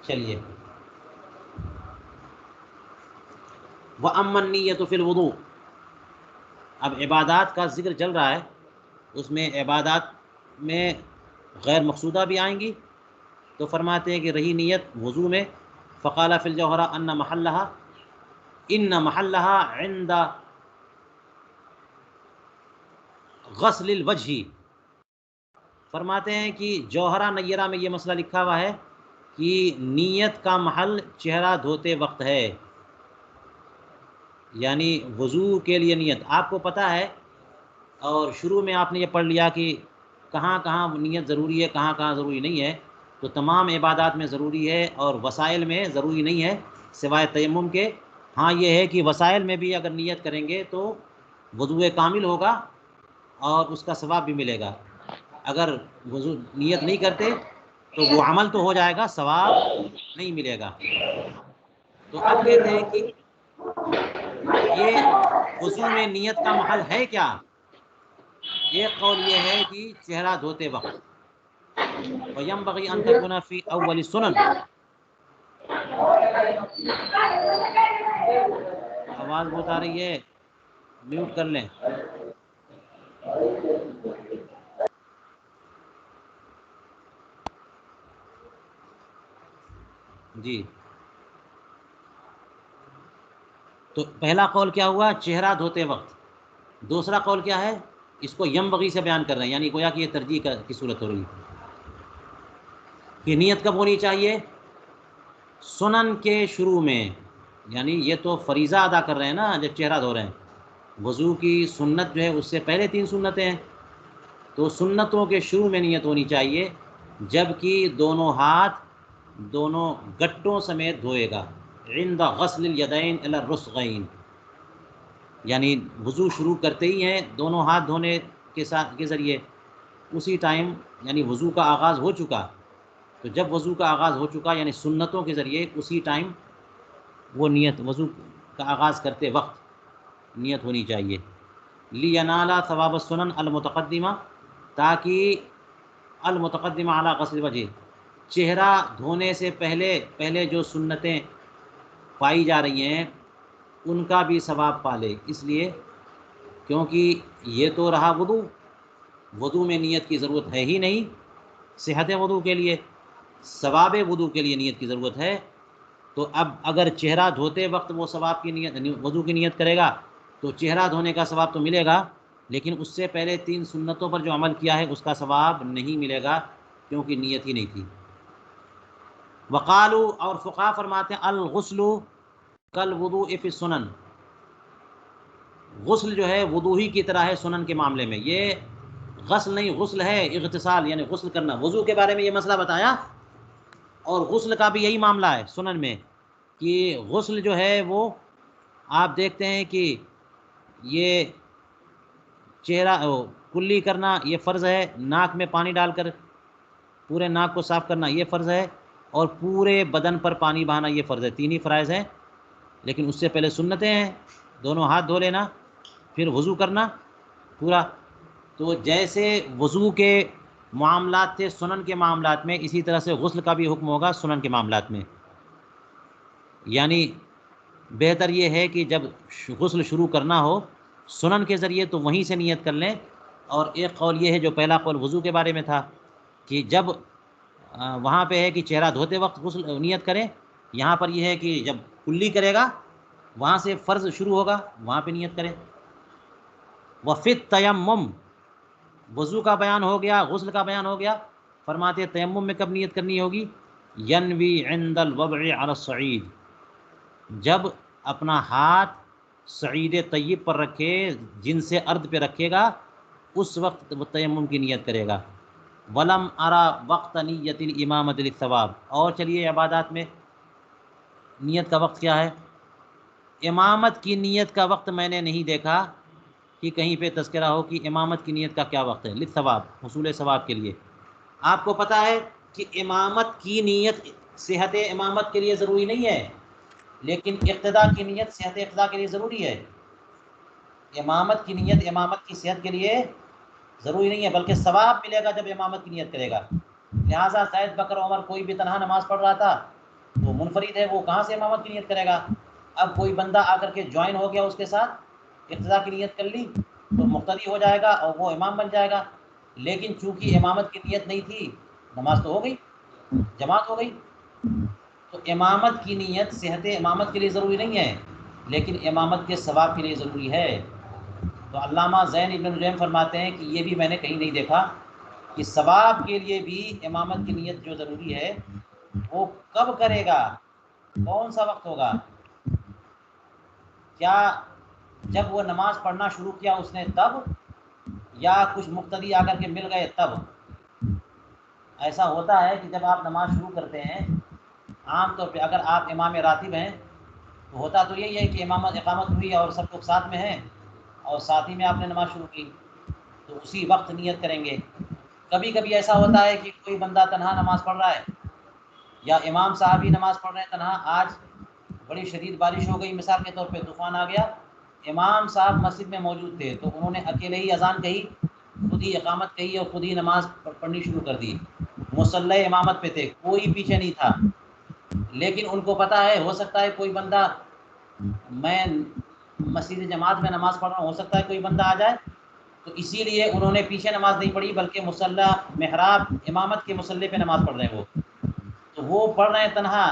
چلیے، وَأَمَّا النِّيَّةُ فِي الْوُضُوءِ، اب عبادات کا ذکر چل رہا ہے، اس میں عبادات میں غیر مقصودہ بھی آئیں گی، تو فرماتے ہیں کہ رہی نیت وضو میں، فقال فی الجوہرہ ان محلها عند غسل الوجہ، فرماتے ہیں کہ جوہرہ نیرہ میں یہ مسئلہ لکھا ہوا ہے کہ نیت کا محل چہرہ دھوتے وقت ہے، یعنی وضو کے لیے نیت آپ کو پتہ ہے، اور شروع میں آپ نے یہ پڑھ لیا کہ کہاں کہاں نیت ضروری ہے، کہاں کہاں ضروری نہیں ہے، تو تمام عبادات میں ضروری ہے اور وسائل میں ضروری نہیں ہے سوائے تیمم کے۔ ہاں یہ ہے کہ وسائل میں بھی اگر نیت کریں گے تو وضو کامل ہوگا اور اس کا ثواب بھی ملے گا، اگر وضو نیت نہیں کرتے تو وہ عمل تو ہو جائے گا، ثواب نہیں ملے گا۔ تو اب کہتے ہیں کہ یہ وضو میں نیت کا محل ہے کیا؟ ایک قول یہ ہے کہ چہرہ دھوتے وقت، وَيَنبَغِي أَن تَكُونَ فِي أَوَّلِ السُّنَن، آواز بہت آ رہی ہے، میوٹ کر لیں۔ جی، تو پہلا قول کیا ہوا؟ چہرہ دھوتے وقت۔ دوسرا قول کیا ہے؟ اس کو ینبغی سے بیان کر رہے ہیں، یعنی گویا کہ یہ ترجیح کی صورت ہو رہی ہے کہ نیت کب ہونی چاہیے؟ سنن کے شروع میں، یعنی یہ تو فریضہ ادا کر رہے ہیں نا جب چہرہ دھو رہے ہیں، وضو کی سنت جو ہے اس سے پہلے 3 سنتیں ہیں، تو سنتوں کے شروع میں نیت ہونی چاہیے، جبکہ دونوں ہاتھ دونوں گٹوں سمیت دھوئے گا، عند غسل الیدین الی الرسغین، یعنی وضو شروع کرتے ہی ہیں دونوں ہاتھ دھونے کے ذریعے، اسی ٹائم یعنی وضو کا آغاز ہو چکا، تو جب وضو کا آغاز ہو چکا یعنی سنتوں کے ذریعے اسی ٹائم وہ نیت وضو کا آغاز کرتے وقت نیت ہونی چاہیے، لِيَنَالَ ثواب السنن المتقدمہ، تاکہ المتقدمہ علی غسل وجہ، چہرہ دھونے سے پہلے جو سنتیں پائی جا رہی ہیں ان کا بھی ثواب پالے، اس لیے کیونکہ یہ تو رہا وضو میں نیت کی ضرورت ہے ہی نہیں، صحت وضو کے لیے، ثواب وضو کے لیے نیت کی ضرورت ہے، تو اب اگر چہرہ دھوتے وقت وہ ثواب کی نیت وضو کی نیت کرے گا تو چہرہ دھونے کا ثواب تو ملے گا، لیکن اس سے پہلے 3 سنتوں پر جو عمل کیا ہے اس کا ثواب نہیں ملے گا کیونکہ نیت ہی نہیں تھی۔ وقالو، اور فقہا فرماتے ہیں الغسل کالوضوء فی السنن، غسل جو ہے وضو ہی کی طرح ہے سنن کے معاملے میں، یہ غسل نہیں، غسل ہے اغتسال، یعنی غسل کرنا، وضو کے بارے میں یہ مسئلہ بتایا، اور غسل کا بھی یہی معاملہ ہے سنن میں کہ غسل جو ہے وہ آپ دیکھتے ہیں کہ یہ چہرہ کلی کرنا یہ فرض ہے، ناک میں پانی ڈال کر پورے ناک کو صاف کرنا یہ فرض ہے، اور پورے بدن پر پانی بہانا یہ فرض ہے، 3 ہی فرائض ہیں، لیکن اس سے پہلے سنتیں ہیں، دونوں ہاتھ دھو لینا، پھر وضو کرنا پورا۔ تو جیسے وضو کے معاملات تھے سنن کے معاملات میں، اسی طرح سے غسل کا بھی حکم ہوگا سنن کے معاملات میں، یعنی بہتر یہ ہے کہ جب غسل شروع کرنا ہو سنن کے ذریعے تو وہیں سے نیت کر لیں۔ اور ایک قول یہ ہے، جو پہلا قول وضو کے بارے میں تھا، کہ جب وہاں پہ ہے کہ چہرہ دھوتے وقت غسل نیت کریں، یہاں پر یہ ہے کہ جب کلی کرے گا وہاں سے فرض شروع ہوگا وہاں پہ نیت کریں۔ وفی التیمم، وضو کا بیان ہو گیا، غسل کا بیان ہو گیا، فرماتے ہیں تیمم میں کب نیت کرنی ہوگی؟ ینوی عند الوضع علی الصعید، جب اپنا ہاتھ صعید طیب پر رکھے، جن سے ارد پہ رکھے گا، اس وقت وہ تیمم کی نیت کرے گا۔ ولم ارا وقت نیت الامامۃ للثواب، اور چلیے عبادات میں نیت کا وقت کیا ہے؟ امامت کی نیت کا وقت میں نے نہیں دیکھا کہ کہیں پہ تذکرہ ہو کہ امامت کی نیت کا کیا وقت ہے، للثواب، حصول ثواب کے لیے۔ آپ کو پتہ ہے کہ امامت کی نیت صحت امامت کے لیے ضروری نہیں ہے، لیکن اقتداء کی نیت صحت اقتداء کے لیے ضروری ہے۔ امامت کی نیت امامت کی صحت کے لیے ضروری نہیں ہے، بلکہ ثواب ملے گا جب امامت کی نیت کرے گا۔ لہٰذا زید، بکر، عمر کوئی بھی تنہا نماز پڑھ رہا تھا، وہ منفرد ہے، وہ کہاں سے امامت کی نیت کرے گا؟ اب کوئی بندہ آ کر کے جوائن ہو گیا اس کے ساتھ، اقتداء کی نیت کر لی تو مقتدی ہو جائے گا اور وہ امام بن جائے گا۔ لیکن چونکہ امامت کی نیت نہیں تھی، نماز تو ہو گئی، جماعت ہو گئی۔ تو امامت کی نیت صحت امامت کے لیے ضروری نہیں ہے، لیکن امامت کے ثواب کے لیے ضروری ہے۔ تو علامہ زین ابن نجیم فرماتے ہیں کہ یہ بھی میں نے کہیں نہیں دیکھا کہ ثواب کے لیے بھی امامت کی نیت جو ضروری ہے وہ کب کرے گا، کون سا وقت ہوگا؟ کیا جب وہ نماز پڑھنا شروع کیا اس نے تب، یا کچھ مقتدی آ کر کے مل گئے تب؟ ایسا ہوتا ہے کہ جب آپ نماز شروع کرتے ہیں، عام طور پہ اگر آپ امام راتب ہیں تو ہوتا تو یہی ہے کہ اقامت ہوئی اور سب لوگ ساتھ میں ہیں اور ساتھ ہی میں آپ نے نماز شروع کی، تو اسی وقت نیت کریں گے۔ کبھی کبھی ایسا ہوتا ہے کہ کوئی بندہ تنہا نماز پڑھ رہا ہے، یا امام صاحب ہی نماز پڑھ رہے ہیں تنہا، آج بڑی شدید بارش ہو گئی، مثال کے طور پہ طوفان آ گیا، امام صاحب مسجد میں موجود تھے تو انہوں نے اکیلے ہی اذان کہی، خود ہی اقامت کہی اور خود ہی نماز پڑھنی شروع کر دی، مصلی امامت پہ تھے، کوئی پیچھے نہیں تھا۔ لیکن ان کو پتہ ہے، ہو سکتا ہے کوئی بندہ، میں مسجد جماعت میں نماز پڑھ رہا ہوں، ہو سکتا ہے کوئی بندہ آ جائے، تو اسی لیے انہوں نے پیچھے نماز نہیں پڑھی، بلکہ مصلی محراب امامت کے مصلی پہ نماز پڑھ رہے ہیں وہ، تو وہ پڑھ رہے ہیں تنہا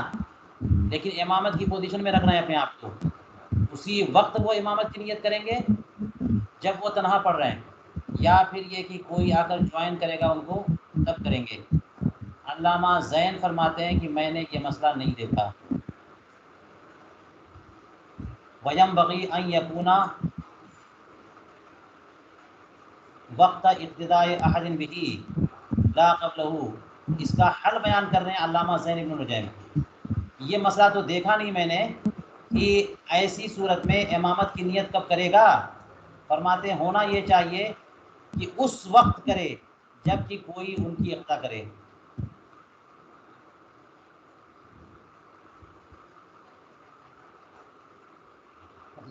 لیکن امامت کی پوزیشن میں رکھ رہے ہیں اپنے آپ کو، اسی وقت وہ امامت کی نیت کریں گے جب وہ تنہا پڑھ رہے ہیں، یا پھر یہ کہ کوئی آ کر جوائن کرے گا ان کو تب کریں گے۔ علامہ زین فرماتے ہیں کہ میں نے یہ مسئلہ نہیں دیکھا۔ وَيَنبَغِي أَن يَكُونَ وقت ابتداء احد بِهِ لا قبلہ، اس کا حل بیان کر رہے ہیں علامہ زین ابن نجیم۔ یہ مسئلہ تو دیکھا نہیں میں نے کہ ایسی صورت میں امامت کی نیت کب کرے گا۔ فرماتے ہیں ہونا یہ چاہیے کہ اس وقت کرے جب کہ کوئی ان کی اقتدا کرے۔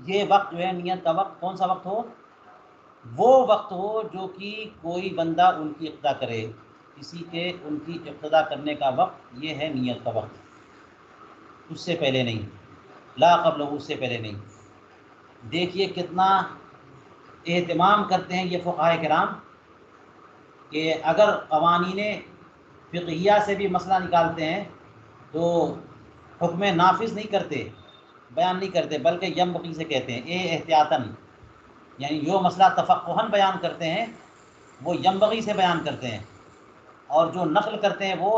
یہ وقت جو ہے نیت کا وقت، کون سا وقت ہو؟ وہ وقت ہو جو کہ کوئی بندہ ان کی اقتدا کرے، کسی کے ان کی اقتدا کرنے کا وقت یہ ہے نیت کا وقت، اس سے پہلے نہیں، لا قبل، اس سے پہلے نہیں۔ دیکھیے کتنا اہتمام کرتے ہیں یہ فقہائے کرام کہ اگر قوانین فقہیہ سے بھی مسئلہ نکالتے ہیں تو حکم نافذ نہیں کرتے، بیان نہیں کرتے، بلکہ ینبغی سے کہتے ہیں، اے احتیاطاً، یعنی جو مسئلہ تفقہاً بیان کرتے ہیں وہ ینبغی سے بیان کرتے ہیں، اور جو نقل کرتے ہیں وہ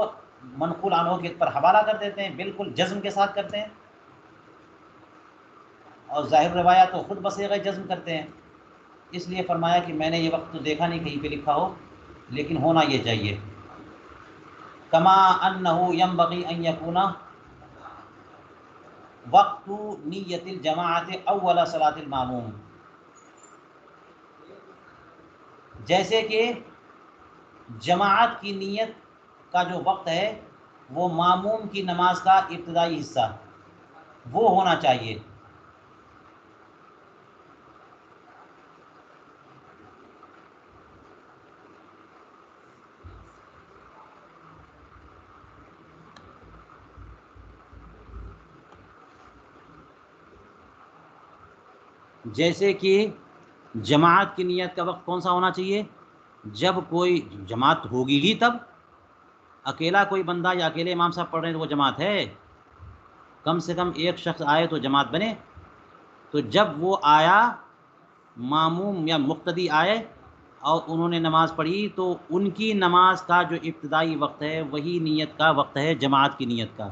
منقول عنہ کے پر حوالہ کر دیتے ہیں، بالکل جزم کے ساتھ کرتے ہیں، اور ظاہر روایات تو خود بصیغہ جزم کرتے ہیں۔ اس لیے فرمایا کہ میں نے یہ وقت تو دیکھا نہیں کہیں پہ لکھا ہو، لیکن ہونا یہ چاہیے۔ کما انہ ینبغی ان یکون وقت نیت الجماعت اول صلاۃ الماموم، جیسے کہ جماعت کی نیت کا جو وقت ہے وہ ماموم کی نماز کا ابتدائی حصہ وہ ہونا چاہیے۔ جیسے کہ جماعت کی نیت کا وقت کون سا ہونا چاہیے؟ جب کوئی جماعت ہوگی ہی تب. اکیلا کوئی بندہ یا اکیلے امام صاحب پڑھ رہے ہیں تو وہ جماعت ہے؟ کم سے کم ایک شخص آئے تو جماعت بنے. تو جب وہ آیا، ماموم یا مقتدی آئے اور انہوں نے نماز پڑھی، تو ان کی نماز کا جو ابتدائی وقت ہے وہی نیت کا وقت ہے جماعت کی نیت کا،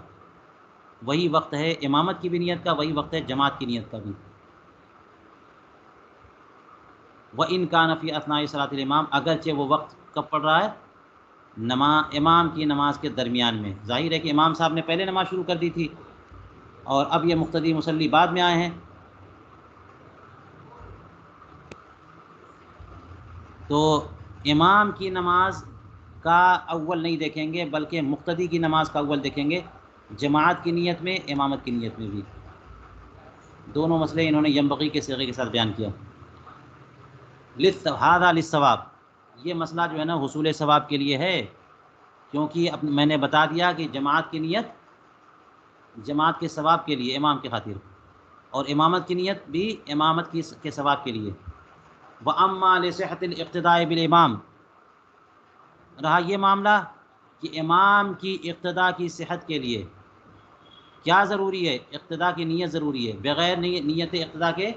وہی وقت ہے امامت کی بھی نیت کا، وہی وقت ہے جماعت کی نیت کا بھی. وَإِنْ كَانَ فِي أَثْنَاءِ صَلَاةِ الْإِمَامِ، اگرچہ وہ وقت کب پڑھ رہا ہے؟ امام کی نماز کے درمیان میں. ظاہر ہے کہ امام صاحب نے پہلے نماز شروع کر دی تھی اور اب یہ مقتدی مصلی بعد میں آئے ہیں. تو امام کی نماز کا اول نہیں دیکھیں گے بلکہ مقتدی کی نماز کا اول دیکھیں گے، جماعت کی نیت میں، امامت کی نیت میں بھی. دونوں مسئلے انہوں نے ینبغی کے صیغے کے ساتھ بیان کیا. هذا للثواب، یہ مسئلہ جو ہے نا حصول ثواب کے لیے ہے، کیونکہ میں نے بتا دیا کہ جماعت کی نیت جماعت کے ثواب کے لیے، امام کی خاطر، اور امامت کی نیت بھی امامت کے ثواب کے لیے. وَأَمَّا لِصِحَّةِ الْاقْتِدَاءِ بِالْإِمَامِ، رہا یہ معاملہ کہ امام کی اقتداء کی صحت کے لیے کیا ضروری ہے؟ اقتداء کی نیت ضروری ہے. بغیر نیت اقتداء کے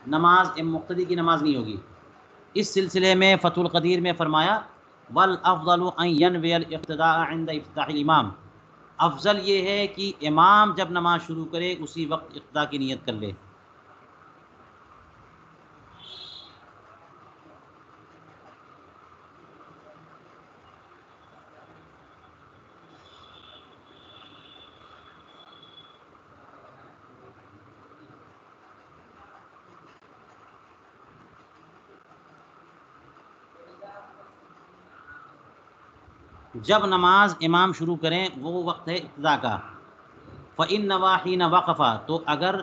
نماز مقتدی کی نماز نہیں ہوگی. اس سلسلے میں فتح القدیر میں فرمایا وَالْأَفْضَلُ أَنْ يَنْوِيَ الْاِقْتِدَاءَ عِنْدَ افتتاح الامام، افضل یہ ہے کہ امام جب نماز شروع کرے اسی وقت اقتداء کی نیت کر لے. جب نماز امام شروع کریں وہ وقت ہے ابتدا کا. فَإِنَّ حِينَ وَقَفَ، تو اگر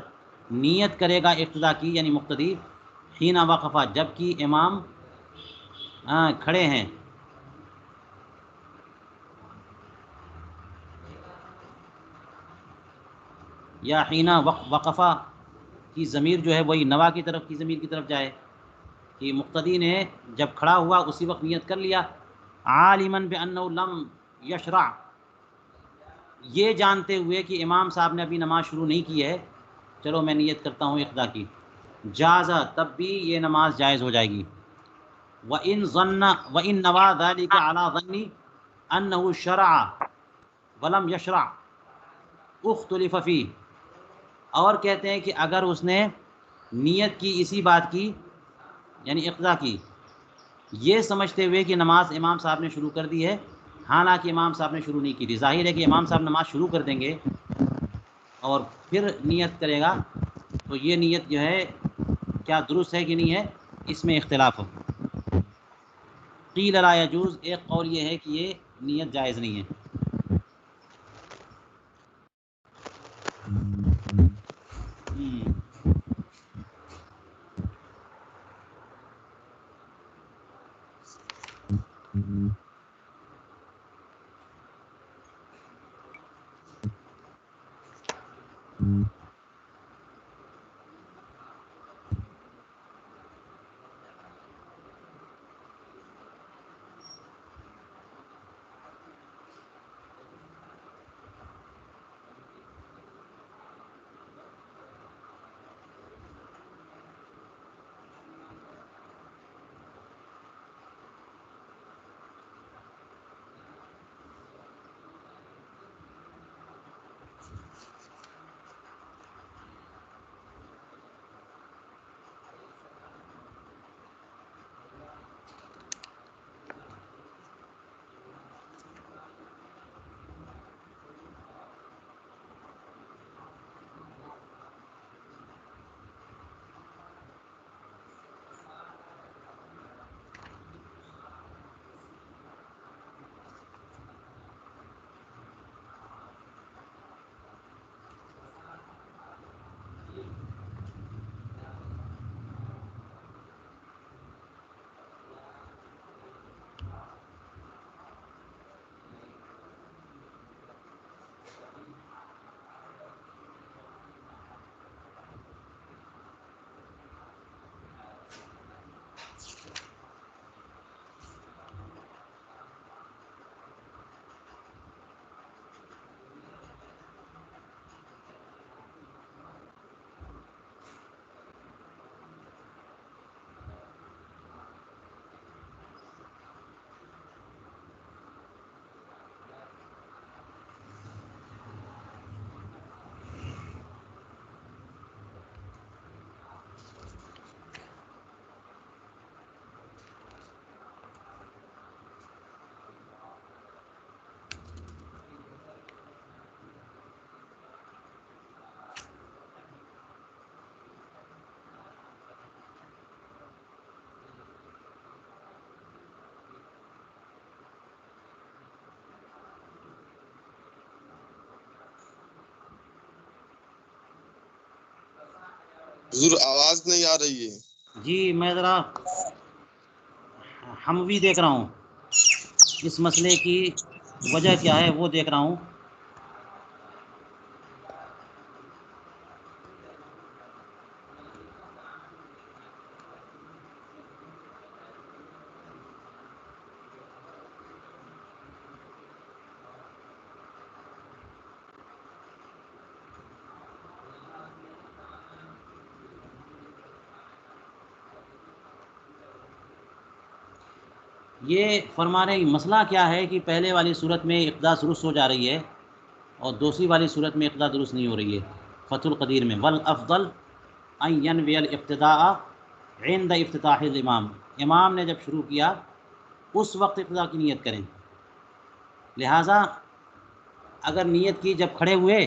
نیت کرے گا ابتدا کی یعنی مقتدی، حین وقفہ جب کہ امام کھڑے ہیں، یا حین وقفہ کی ضمیر جو ہے وہی نوا کی طرف کی ضمیر کی طرف جائے کہ مقتدی نے جب کھڑا ہوا اسی وقت نیت کر لیا. عالماً بأنہ لم یشرع، یہ جانتے ہوئے کہ امام صاحب نے ابھی نماز شروع نہیں کی ہے، چلو میں نیت کرتا ہوں اقتدا کی، جازہ تب بھی یہ نماز جائز ہو جائے گی. وَإِن نَوَى ذَلِكَ عَلَى ظَنِّ أَنَّهُ شَرَعَ وَلَمْ يَشْرَعْ اُخْتُلِفَ فِيهِ، اور کہتے ہیں کہ اگر اس نے نیت کی اسی بات کی یعنی اقتدا کی، یہ سمجھتے ہوئے کہ نماز امام صاحب نے شروع کر دی ہے، حالانکہ امام صاحب نے شروع نہیں کی تھی. ظاہر ہے کہ امام صاحب نماز شروع کر دیں گے اور پھر نیت کرے گا، تو یہ نیت جو ہے کیا درست ہے کہ نہیں ہے، اس میں اختلاف ہو. قیل لا یجوز، ایک قول یہ ہے کہ یہ نیت جائز نہیں ہے. حضور آواز نہیں آ رہی ہے. جی میں ذرا حموی دیکھ رہا ہوں، اس مسئلے کی وجہ کیا ہے وہ دیکھ رہا ہوں. یہ فرما رہے ہیں مسئلہ کیا ہے کہ پہلے والی صورت میں ابتدا درست ہو جا رہی ہے اور دوسری والی صورت میں ابتدا درست نہیں ہو رہی ہے. فتح القدیر میں والافضل ان ينوي الابتداء عند افتتاح الامام، امام نے جب شروع کیا اس وقت ابتدا کی نیت کریں. لہٰذا اگر نیت کی جب کھڑے ہوئے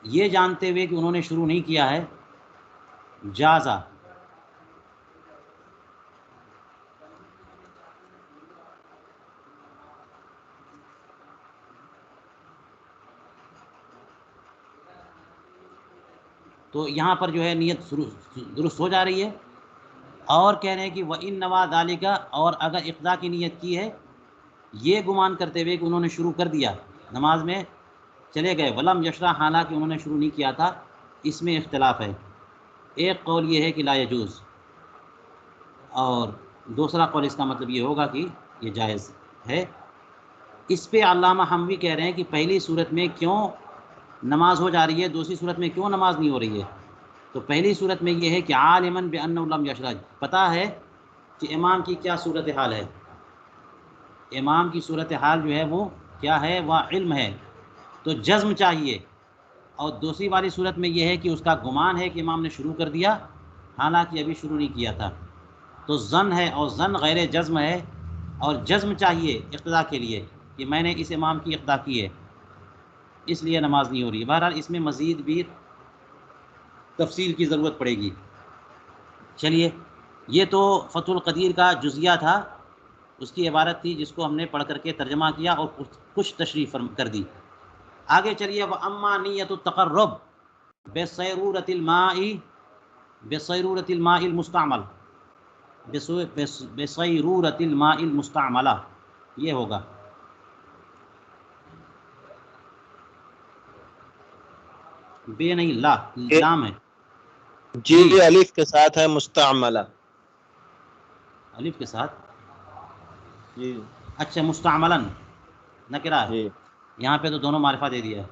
یہ جانتے ہوئے کہ انہوں نے شروع نہیں کیا ہے جازا. تو یہاں پر جو ہے نیت درست ہو جا رہی ہے. اور کہہ رہے ہیں کہ وَإِن نَوَا ذَلِكَ، اور اگر اقتدا کی نیت کی ہے یہ گمان کرتے ہوئے کہ انہوں نے شروع کر دیا نماز میں چلے گئے، وَلَمْ يَشْرَعْ، حالانکہ انہوں نے شروع نہیں کیا تھا، اس میں اختلاف ہے. ایک قول یہ ہے کہ لا یجوز، اور دوسرا قول اس کا مطلب یہ ہوگا کہ یہ جائز ہے. اس پہ علامہ حموی کہہ رہے ہیں کہ پہلی صورت میں کیوں نماز ہو جا رہی ہے، دوسری صورت میں کیوں نماز نہیں ہو رہی ہے؟ تو پہلی صورت میں یہ ہے کہ عالماً بأنہ لم یشرع، پتہ ہے کہ امام کی کیا صورت حال ہے، امام کی صورت حال جو ہے وہ کیا ہے، وہ علم ہے، تو جزم چاہیے. اور دوسری والی صورت میں یہ ہے کہ اس کا گمان ہے کہ امام نے شروع کر دیا حالانکہ ابھی شروع نہیں کیا تھا، تو ظن ہے، اور ظن غیر جزم ہے، اور جزم چاہیے اقتدا کے لیے کہ میں نے اس امام کی اقتدا کی ہے، اس لیے نماز نہیں ہو رہی ہے. بہرحال اس میں مزید بھی تفصیل کی ضرورت پڑے گی. چلیے یہ تو فتح القدیر کا جزیہ تھا، اس کی عبارت تھی جس کو ہم نے پڑھ کر کے ترجمہ کیا اور کچھ تشریح کر دی. آگے چلیے وَأَمَّا نِيَّةُ التَّقَرُّبِ بِصَيْرُورَةِ الْمَاءِ الْمُسْتَعْمَلِ، بِصَيْرُورَةِ الْمَاءِ الْمُسْتَعْمَلَةِ، یہ ہوگا. بے نہیں، لا لام ہے. جی الف کے ساتھ ہے مستعملہ، الف کے ساتھ. جی اچھا مستعملاً نکرہ ہے، جی یہاں پہ تو دونوں معرفہ دے دیا ہے.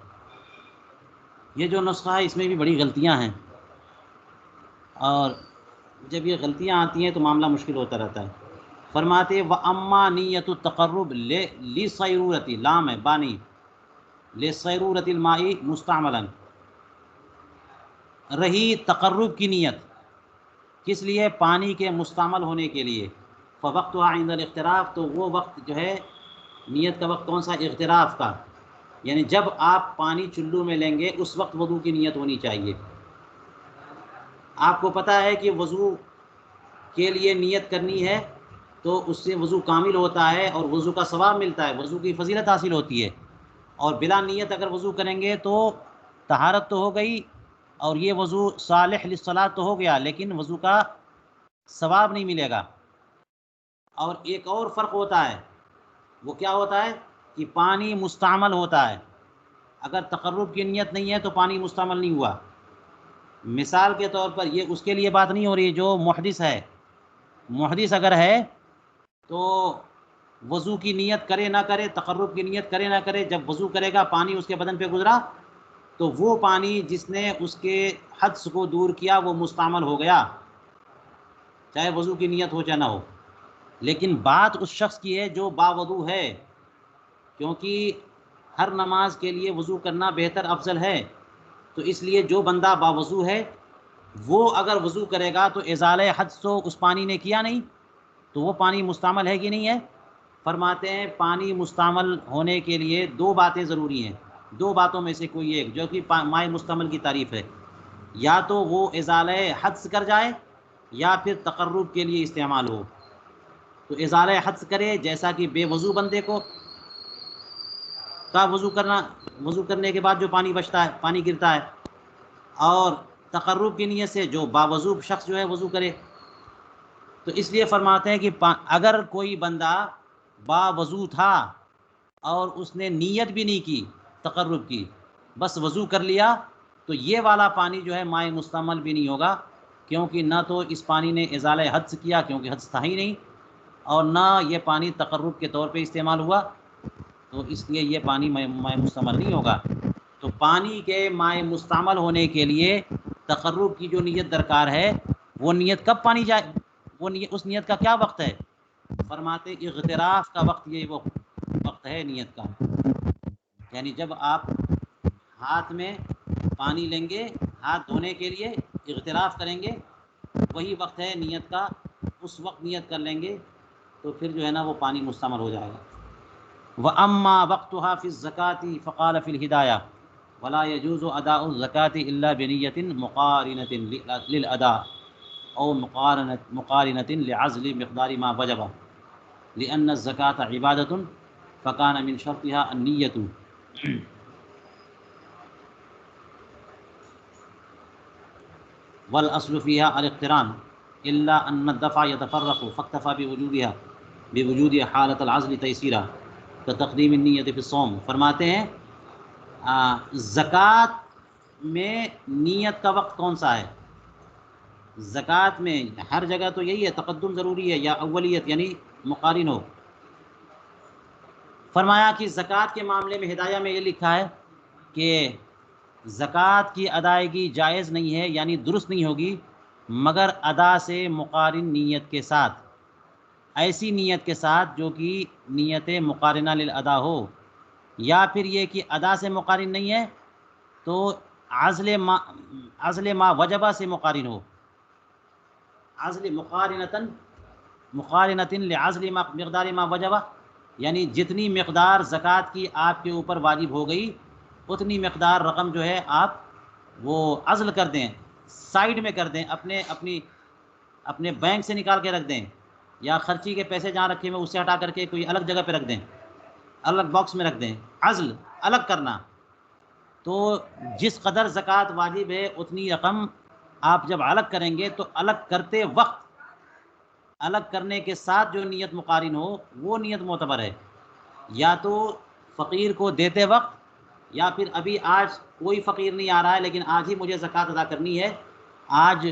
یہ جو نسخہ ہے اس میں بھی بڑی غلطیاں ہیں، اور جب یہ غلطیاں آتی ہیں تو معاملہ مشکل ہوتا رہتا ہے. فرماتے وَأَمَّا نِيَّةُ التَّقَرُّبِ لِصَيْرُورَةِ، لام ہے بانی، لِصَيْرُورَةِ الْمَاءِ مُسْتَعْمَلًا، رہی تقرب کی نیت کس لیے؟ پانی کے مستعمل ہونے کے لیے. فَوَقْتُهَا عِنْدَ الْاغْتِرَافِ، تو وہ وقت جو ہے نیت کا وقت کون سا؟ اغتراف کا، یعنی جب آپ پانی چلو میں لیں گے اس وقت وضو کی نیت ہونی چاہیے. آپ کو پتہ ہے کہ وضو کے لیے نیت کرنی ہے تو اس سے وضو کامل ہوتا ہے اور وضو کا ثواب ملتا ہے، وضو کی فضیلت حاصل ہوتی ہے. اور بلا نیت اگر وضو کریں گے تو طہارت تو ہو گئی اور یہ وضو صالح للصلاۃ تو ہو گیا، لیکن وضو کا ثواب نہیں ملے گا. اور ایک اور فرق ہوتا ہے، وہ کیا ہوتا ہے کہ پانی مستعمل ہوتا ہے. اگر تقرب کی نیت نہیں ہے تو پانی مستعمل نہیں ہوا. مثال کے طور پر یہ اس کے لیے بات نہیں ہو رہی جو محدث ہے. محدث اگر ہے تو وضو کی نیت کرے نہ کرے، تقرب کی نیت کرے نہ کرے، جب وضو کرے گا پانی اس کے بدن پہ گزرا تو وہ پانی جس نے اس کے حدث کو دور کیا وہ مستعمل ہو گیا، چاہے وضو کی نیت ہو چاہے نہ ہو. لیکن بات اس شخص کی ہے جو باوضو ہے، کیونکہ ہر نماز کے لیے وضو کرنا بہتر افضل ہے. تو اس لیے جو بندہ باوضو ہے وہ اگر وضو کرے گا تو ازالہ حدث تو اس پانی نے کیا نہیں، تو وہ پانی مستعمل ہے کہ نہیں ہے؟ فرماتے ہیں پانی مستعمل ہونے کے لیے دو باتیں ضروری ہیں، دو باتوں میں سے کوئی ایک، جو کہ مائع مستعمل کی تعریف ہے. یا تو وہ ازالہ حدث کر جائے یا پھر تقرب کے لیے استعمال ہو. تو ازالہ حدث کرے جیسا کہ بے وضو بندے کو کا وضو کرنے کے بعد جو پانی بچتا ہے، پانی گرتا ہے، اور تقرب کی نیت سے جو باوضو شخص جو ہے وضو کرے. تو اس لیے فرماتے ہیں کہ اگر کوئی بندہ باوضو تھا اور اس نے نیت بھی نہیں کی تقرب کی، بس وضو کر لیا، تو یہ والا پانی جو ہے مائع مستعمل بھی نہیں ہوگا، کیونکہ نہ تو اس پانی نے ازالہ حدث کیا کیونکہ حدث تھا ہی نہیں، اور نہ یہ پانی تقرب کے طور پہ استعمال ہوا، تو اس لیے یہ پانی مائع مستعمل نہیں ہوگا. تو پانی کے مائع مستعمل ہونے کے لیے تقرب کی جو نیت درکار ہے، وہ نیت کب پانی جائے، وہ اس نیت کا کیا وقت ہے؟ فرماتے اغتراف کا وقت، یہ وہ وقت ہے نیت کا. یعنی جب آپ ہاتھ میں پانی لیں گے ہاتھ دھونے کے لیے، اغتراف کریں گے، وہی وقت ہے نیت کا. اس وقت نیت کر لیں گے تو پھر جو ہے نا وہ پانی مستعمل ہو جائے گا. وَأَمَّا وَقْتُهَا فِي الزَّكَاةِ فَقَالَ فِي الْهِدَايَةِ وَلَا يَجُوزُ أَدَاءُ الزَّكَاةِ إِلَّا بِنِيَّةٍ مُقَارِنَةٍ لِلْأَدَاءِ أو مقارنة لعزل مقدار ما وجب لأن الزكاة عبادة فكان من شرطها النية. والأصل فيها الاقتران إلا أن الدفع يتفرق فاكتفى بوجود حالة العزل تيسيرا كتقديم النية في الصوم. فرماتے ہیں زکوٰۃ میں نیت کا وقت کون سا ہے؟ زکوٰۃ میں ہر جگہ تو یہی ہے، تقدم ضروری ہے یا اولیت یعنی مقارن ہو. فرمایا کہ زکوٰۃ کے معاملے میں ہدایہ میں یہ لکھا ہے کہ زکوٰۃ کی ادائیگی جائز نہیں ہے، یعنی درست نہیں ہوگی مگر ادا سے مقارن نیت کے ساتھ، ایسی نیت کے ساتھ جو کہ نیت مقارنہ للادا ہو، یا پھر یہ کہ ادا سے مقارن نہیں ہے تو عزل ما وجبہ سے مقارن ہو، عزل مقارنتن لعزل مقدار ما وجبہ، یعنی جتنی مقدار زکوٰۃ کی آپ کے اوپر واجب ہو گئی اتنی مقدار رقم جو ہے آپ وہ عزل کر دیں، سائیڈ میں کر دیں، اپنے بینک سے نکال کے رکھ دیں، یا خرچی کے پیسے جہاں رکھے ہوئے اس سے ہٹا کر کے کوئی الگ جگہ پہ رکھ دیں، الگ باکس میں رکھ دیں. عزل الگ کرنا. تو جس قدر زکوٰۃ واجب ہے اتنی رقم آپ جب الگ کریں گے تو الگ کرتے وقت، الگ کرنے کے ساتھ جو نیت مقارن ہو وہ نیت معتبر ہے. یا تو فقیر کو دیتے وقت، یا پھر ابھی آج کوئی فقیر نہیں آ رہا ہے لیکن آج ہی مجھے زکوٰۃ ادا کرنی ہے، آج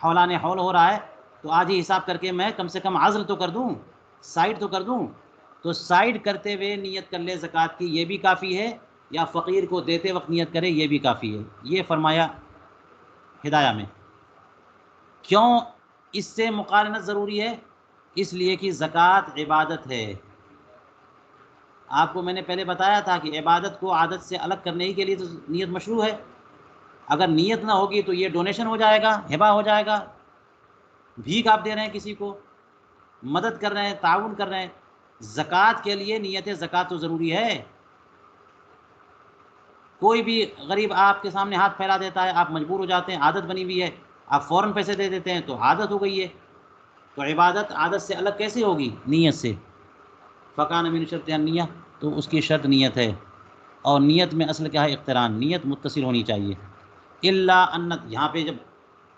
حولان حول ہو رہا ہے تو آج ہی حساب کر کے میں کم سے کم عزل تو کر دوں، سائیڈ تو کر دوں. تو سائیڈ کرتے ہوئے نیت کر لے زکوٰۃ کی، یہ بھی کافی ہے، یا فقیر کو دیتے وقت نیت کرے یہ بھی کافی ہے. یہ فرمایا ہدایہ میں. کیوں اس سے مقارنت ضروری ہے؟ اس لیے کہ زکوٰۃ عبادت ہے. آپ کو میں نے پہلے بتایا تھا کہ عبادت کو عادت سے الگ کرنے کے لیے تو نیت مشروع ہے. اگر نیت نہ ہوگی تو یہ ڈونیشن ہو جائے گا، ہبہ ہو جائے گا، بھیک آپ دے رہے ہیں، کسی کو مدد کر رہے ہیں، تعاون کر رہے ہیں. زکوٰۃ کے لیے نیت زکوٰۃ تو ضروری ہے. کوئی بھی غریب آپ کے سامنے ہاتھ پھیلا دیتا ہے، آپ مجبور ہو جاتے ہیں، عادت بنی ہوئی ہے، آپ فوراً پیسے دے دیتے ہیں تو عادت ہو گئی ہے. تو عبادت عادت سے الگ کیسے ہوگی؟ نیت سے. فکان من شرط النیہ، تو اس کی شرط نیت ہے. اور نیت میں اصل کیا ہے؟ اقتران. نیت متصل ہونی چاہیے. الا ان، یہاں پہ جب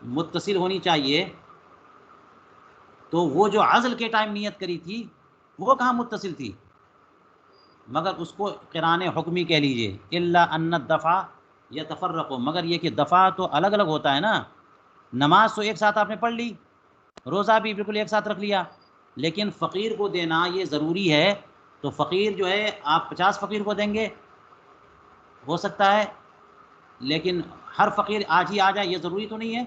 متصل ہونی چاہیے تو وہ جو عزل کے ٹائم نیت کری تھی وہ کہاں متصل تھی؟ مگر اس کو قران حکمی کہہ لیجئے. الا ان الدفع یتفرق، مگر یہ کہ دفع تو الگ الگ ہوتا ہے نا. نماز تو ایک ساتھ آپ نے پڑھ لی، روزہ بھی بالکل ایک ساتھ رکھ لیا، لیکن فقیر کو دینا یہ ضروری ہے. تو فقیر جو ہے آپ 50 فقیر کو دیں گے ہو سکتا ہے، لیکن ہر فقیر آج ہی آ جائے یہ ضروری تو نہیں ہے.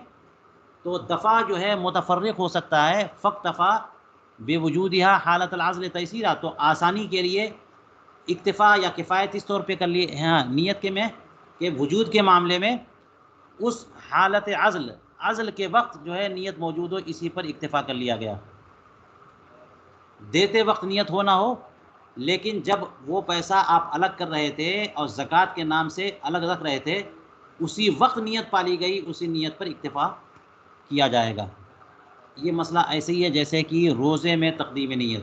تو دفع جو ہے متفرق ہو سکتا ہے. فاکتفا بوجودها حالت العزل تیسیرا، تو آسانی کے لیے اکتفا یا کفایت اس طور پہ کر لی نیت کے میں کہ وجود کے معاملے میں اس حالت عزل کے وقت جو ہے نیت موجود ہو، اسی پر اکتفا کر لیا گیا. دیتے وقت نیت ہو نہ ہو، لیکن جب وہ پیسہ آپ الگ کر رہے تھے اور زکوٰۃ کے نام سے الگ رکھ رہے تھے، اسی وقت نیت پالی گئی، اسی نیت پر اکتفا کیا جائے گا. یہ مسئلہ ایسے ہی ہے جیسے کہ روزے میں تقدیم نیت.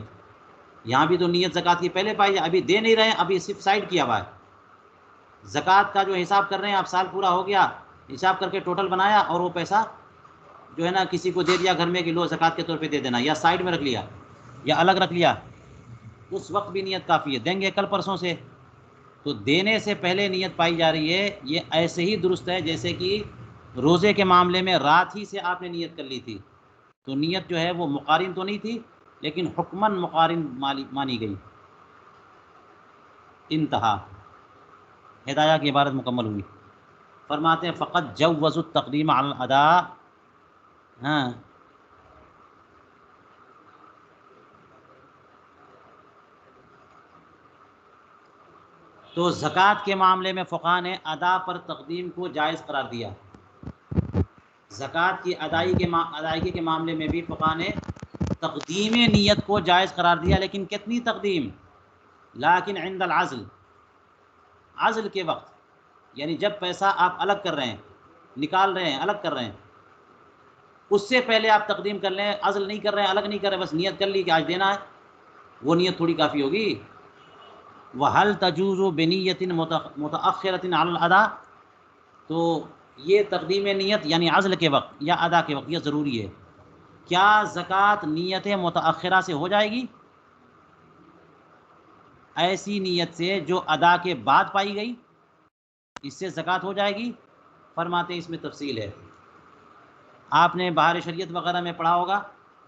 یہاں بھی تو نیت زکوٰۃ کی پہلے پائی جائے، ابھی دے نہیں رہے ہیں، ابھی صرف سائڈ کیا ہوا ہے. زکوٰۃ کا جو حساب کر رہے ہیں آپ، سال پورا ہو گیا حساب کر کے ٹوٹل بنایا اور وہ پیسہ جو ہے نا کسی کو دے دیا گھر میں کہ لو زکوٰۃ کے طور پہ دے دینا، یا سائڈ میں رکھ لیا یا الگ رکھ لیا، اس وقت بھی نیت کافی ہے. دیں گے کل پرسوں سے، تو دینے سے پہلے نیت پائی جا رہی ہے. یہ ایسے ہی درست ہے جیسے کہ روزے کے معاملے میں رات ہی سے آپ نے نیت کر لی تھی، تو نیت جو ہے وہ مقارن تو نہیں تھی لیکن حکماً مقارن مانی گئی. انتہا. ہدایہ کی عبارت مکمل ہوئی. فرماتے ہیں فقط جوز التقدیم علی الادا. ہاں تو زکوٰۃ کے معاملے میں فقہا نے ادا پر تقدیم کو جائز قرار دیا. زکوٰۃ کی ادائیگی کے معاملے میں بھی فقہا نے تقدیم نیت کو جائز قرار دیا، لیکن کتنی تقدیم؟ لیکن عند العزل، عزل کے وقت، یعنی جب پیسہ آپ الگ کر رہے ہیں، نکال رہے ہیں، الگ کر رہے ہیں، اس سے پہلے آپ تقدیم کر لیں. عزل نہیں کر رہے ہیں، الگ نہیں کر رہے، بس نیت کر لی کہ آج دینا ہے، وہ نیت تھوڑی کافی ہوگی. وَهَلْ تَجُوزُ بِنِيَّةٍ مُتَأَخِّرَةٍ عَلَى الْأَدَاءِ. تو یہ تقدیم نیت یعنی عزل کے وقت یا ادا کے وقت یہ ضروری ہے. کیا زکوٰۃ نیت متأخرہ سے ہو جائے گی؟ ایسی نیت سے جو ادا کے بعد پائی گئی، اس سے زکوٰۃ ہو جائے گی؟ فرماتے ہیں اس میں تفصیل ہے. آپ نے بہار شریعت وغیرہ میں پڑھا ہوگا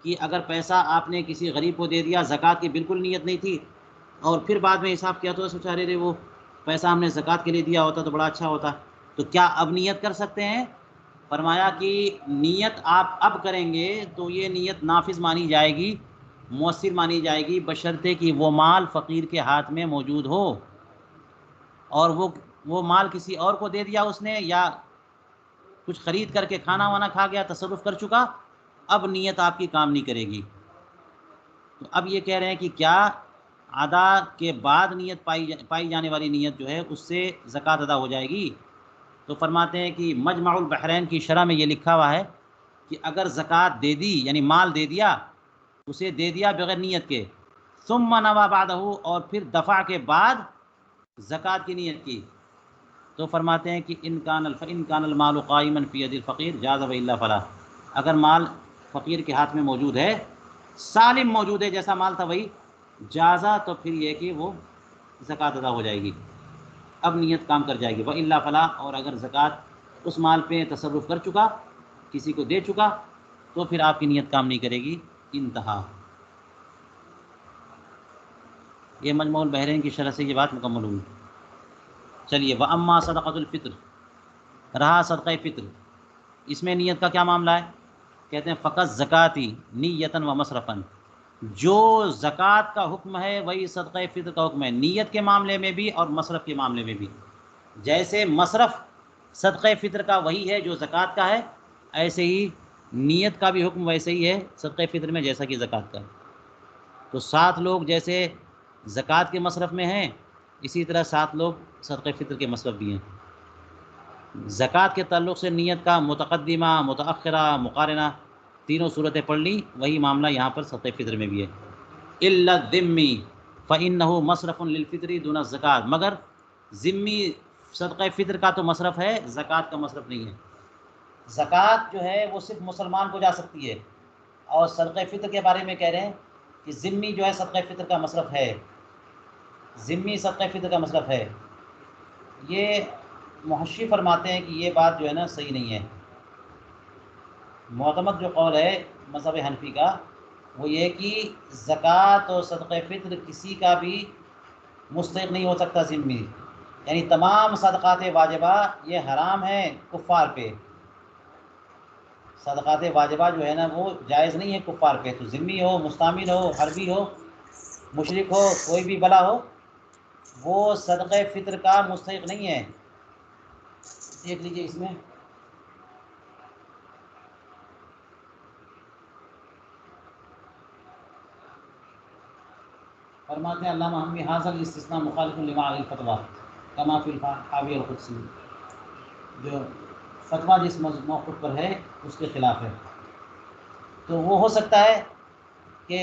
کہ اگر پیسہ آپ نے کسی غریب کو دے دیا، زکوٰۃ کی بالکل نیت نہیں تھی، اور پھر بعد میں حساب کیا تو سوچا رے وہ پیسہ ہم نے زکوٰۃ کے لیے دیا ہوتا تو بڑا اچھا ہوتا، تو کیا اب نیت کر سکتے ہیں؟ فرمایا کہ نیت آپ اب کریں گے تو یہ نیت نافذ مانی جائے گی، مؤثر مانی جائے گی، بشرطے کہ وہ مال فقیر کے ہاتھ میں موجود ہو، اور وہ مال کسی اور کو دے دیا اس نے، یا کچھ خرید کر کے کھانا وانا کھا گیا، تصرف کر چکا، اب نیت آپ کی کام نہیں کرے گی. تو اب یہ کہہ رہے ہیں کہ کیا ادا کے بعد نیت پائی جانے والی نیت جو ہے اس سے زکوٰۃ ادا ہو جائے گی؟ تو فرماتے ہیں کہ مجمع البحرین کی شرح میں یہ لکھا ہوا ہے کہ اگر زکوٰۃ دے دی یعنی مال دے دیا، اسے دے دیا بغیر نیت کے، ثم نوى بعدہ، اور پھر دفع کے بعد زکوٰۃ کی نیت کی، تو فرماتے ہیں کہ ان کان المال قائما فی ید الفقیر جاز والا فلا. اگر مال فقیر کے ہاتھ میں موجود ہے، سالم موجود ہے، جیسا مال تھا وہی جازا، تو پھر یہ کہ وہ زکوٰۃ ادا ہو جائے گی، اب نیت کام کر جائے گی. والا فلا، اور اگر زکوٰۃ اس مال پہ تصرف کر چکا، کسی کو دے چکا، تو پھر آپ کی نیت کام نہیں کرے گی. انتہا. یہ مجموع البحرین کی شرح سے یہ بات مکمل ہوئی. چلیے واما صدقۃ الفطر، رہا صدقہ فطر، اس میں نیت کا کیا معاملہ ہے؟ کہتے ہیں فقط زکاتی نیتاً و مصرفاً. جو زکوٰۃ کا حکم ہے وہی صدقہ فطر کا حکم ہے، نیت کے معاملے میں بھی اور مصرف کے معاملے میں بھی. جیسے مصرف صدقہ فطر کا وہی ہے جو زکوٰۃ کا ہے، ایسے ہی نیت کا بھی حکم ویسے ہی ہے صدقہ فطر میں جیسا کہ زکوٰۃ کا ہے. تو 7 لوگ جیسے زکوٰۃ کے مصرف میں ہیں، اسی طرح 7 لوگ صدقہ فطر کے مصرف بھی ہیں. زکوٰۃ کے تعلق سے نیت کا متقدمہ، متأخرہ، مقارنہ تینوں صورتیں پڑھ لی، وہی معاملہ یہاں پر صدقہ فطر میں بھی ہے. الا الذمی فانہ مصرف للفطر دون الزکوٰۃ، مگر ذمی صدقہ فطر کا تو مصرف ہے، زکوٰۃ کا مصرف نہیں ہے. زکوٰۃ جو ہے وہ صرف مسلمان کو جا سکتی ہے، اور صدقہ فطر کے بارے میں کہہ رہے ہیں کہ ذمی جو ہے صدقہ فطر کا مصرف ہے، ذمی صدقہ فطر کا مصرف ہے. یہ محشی فرماتے ہیں کہ یہ بات جو ہے نا صحیح نہیں ہے. معتمد جو قول ہے مذہب حنفی کا وہ یہ کہ زکوٰۃ اور صدقہ فطر کسی کا بھی مستحق نہیں ہو سکتا ذمی، یعنی تمام صدقات واجبہ یہ حرام ہیں کفار پہ. صدقات واجبہ جو ہے نا وہ جائز نہیں ہے کفار پہ. تو ذمی ہو، مستعمل ہو، حربی ہو، مشرک ہو، کوئی بھی بلا ہو، وہ صدقہ فطر کا مستحق نہیں ہے. دیکھ لیجئے اس میں فرماتے ہیں علامہ حنفی حاصل الاستثناء مخالف لما علی الفتویٰ کما فی الحاوی القدسی، جو فتویٰ جس موقف پر ہے اس کے خلاف ہے. تو وہ ہو سکتا ہے کہ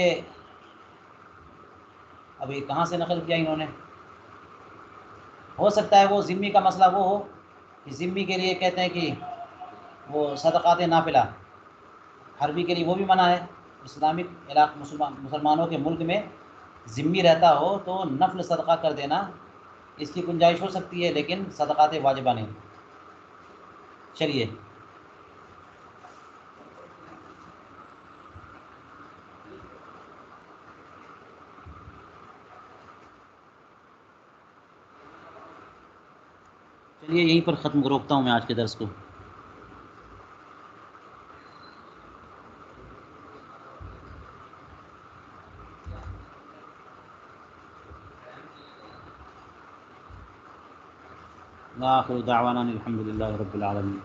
ابھی کہاں سے نقل کیا انہوں نے، ہو سکتا ہے وہ ذمی کا مسئلہ وہ ہو کہ ذمی کے لیے کہتے ہیں کہ وہ صدقات نافلہ، حربی کے لیے وہ بھی منع ہے۔ اسلامک علاقہ مسلمانوں کے ملک میں ذمی رہتا ہو تو نفل صدقہ کر دینا اس کی گنجائش ہو سکتی ہے، لیکن صدقات واجبہ نہیں۔ چلیے یہیں پر ختم روکتا ہوں میں آج کے درس کو۔ آخر دعوانا الحمد للہ رب العالمین۔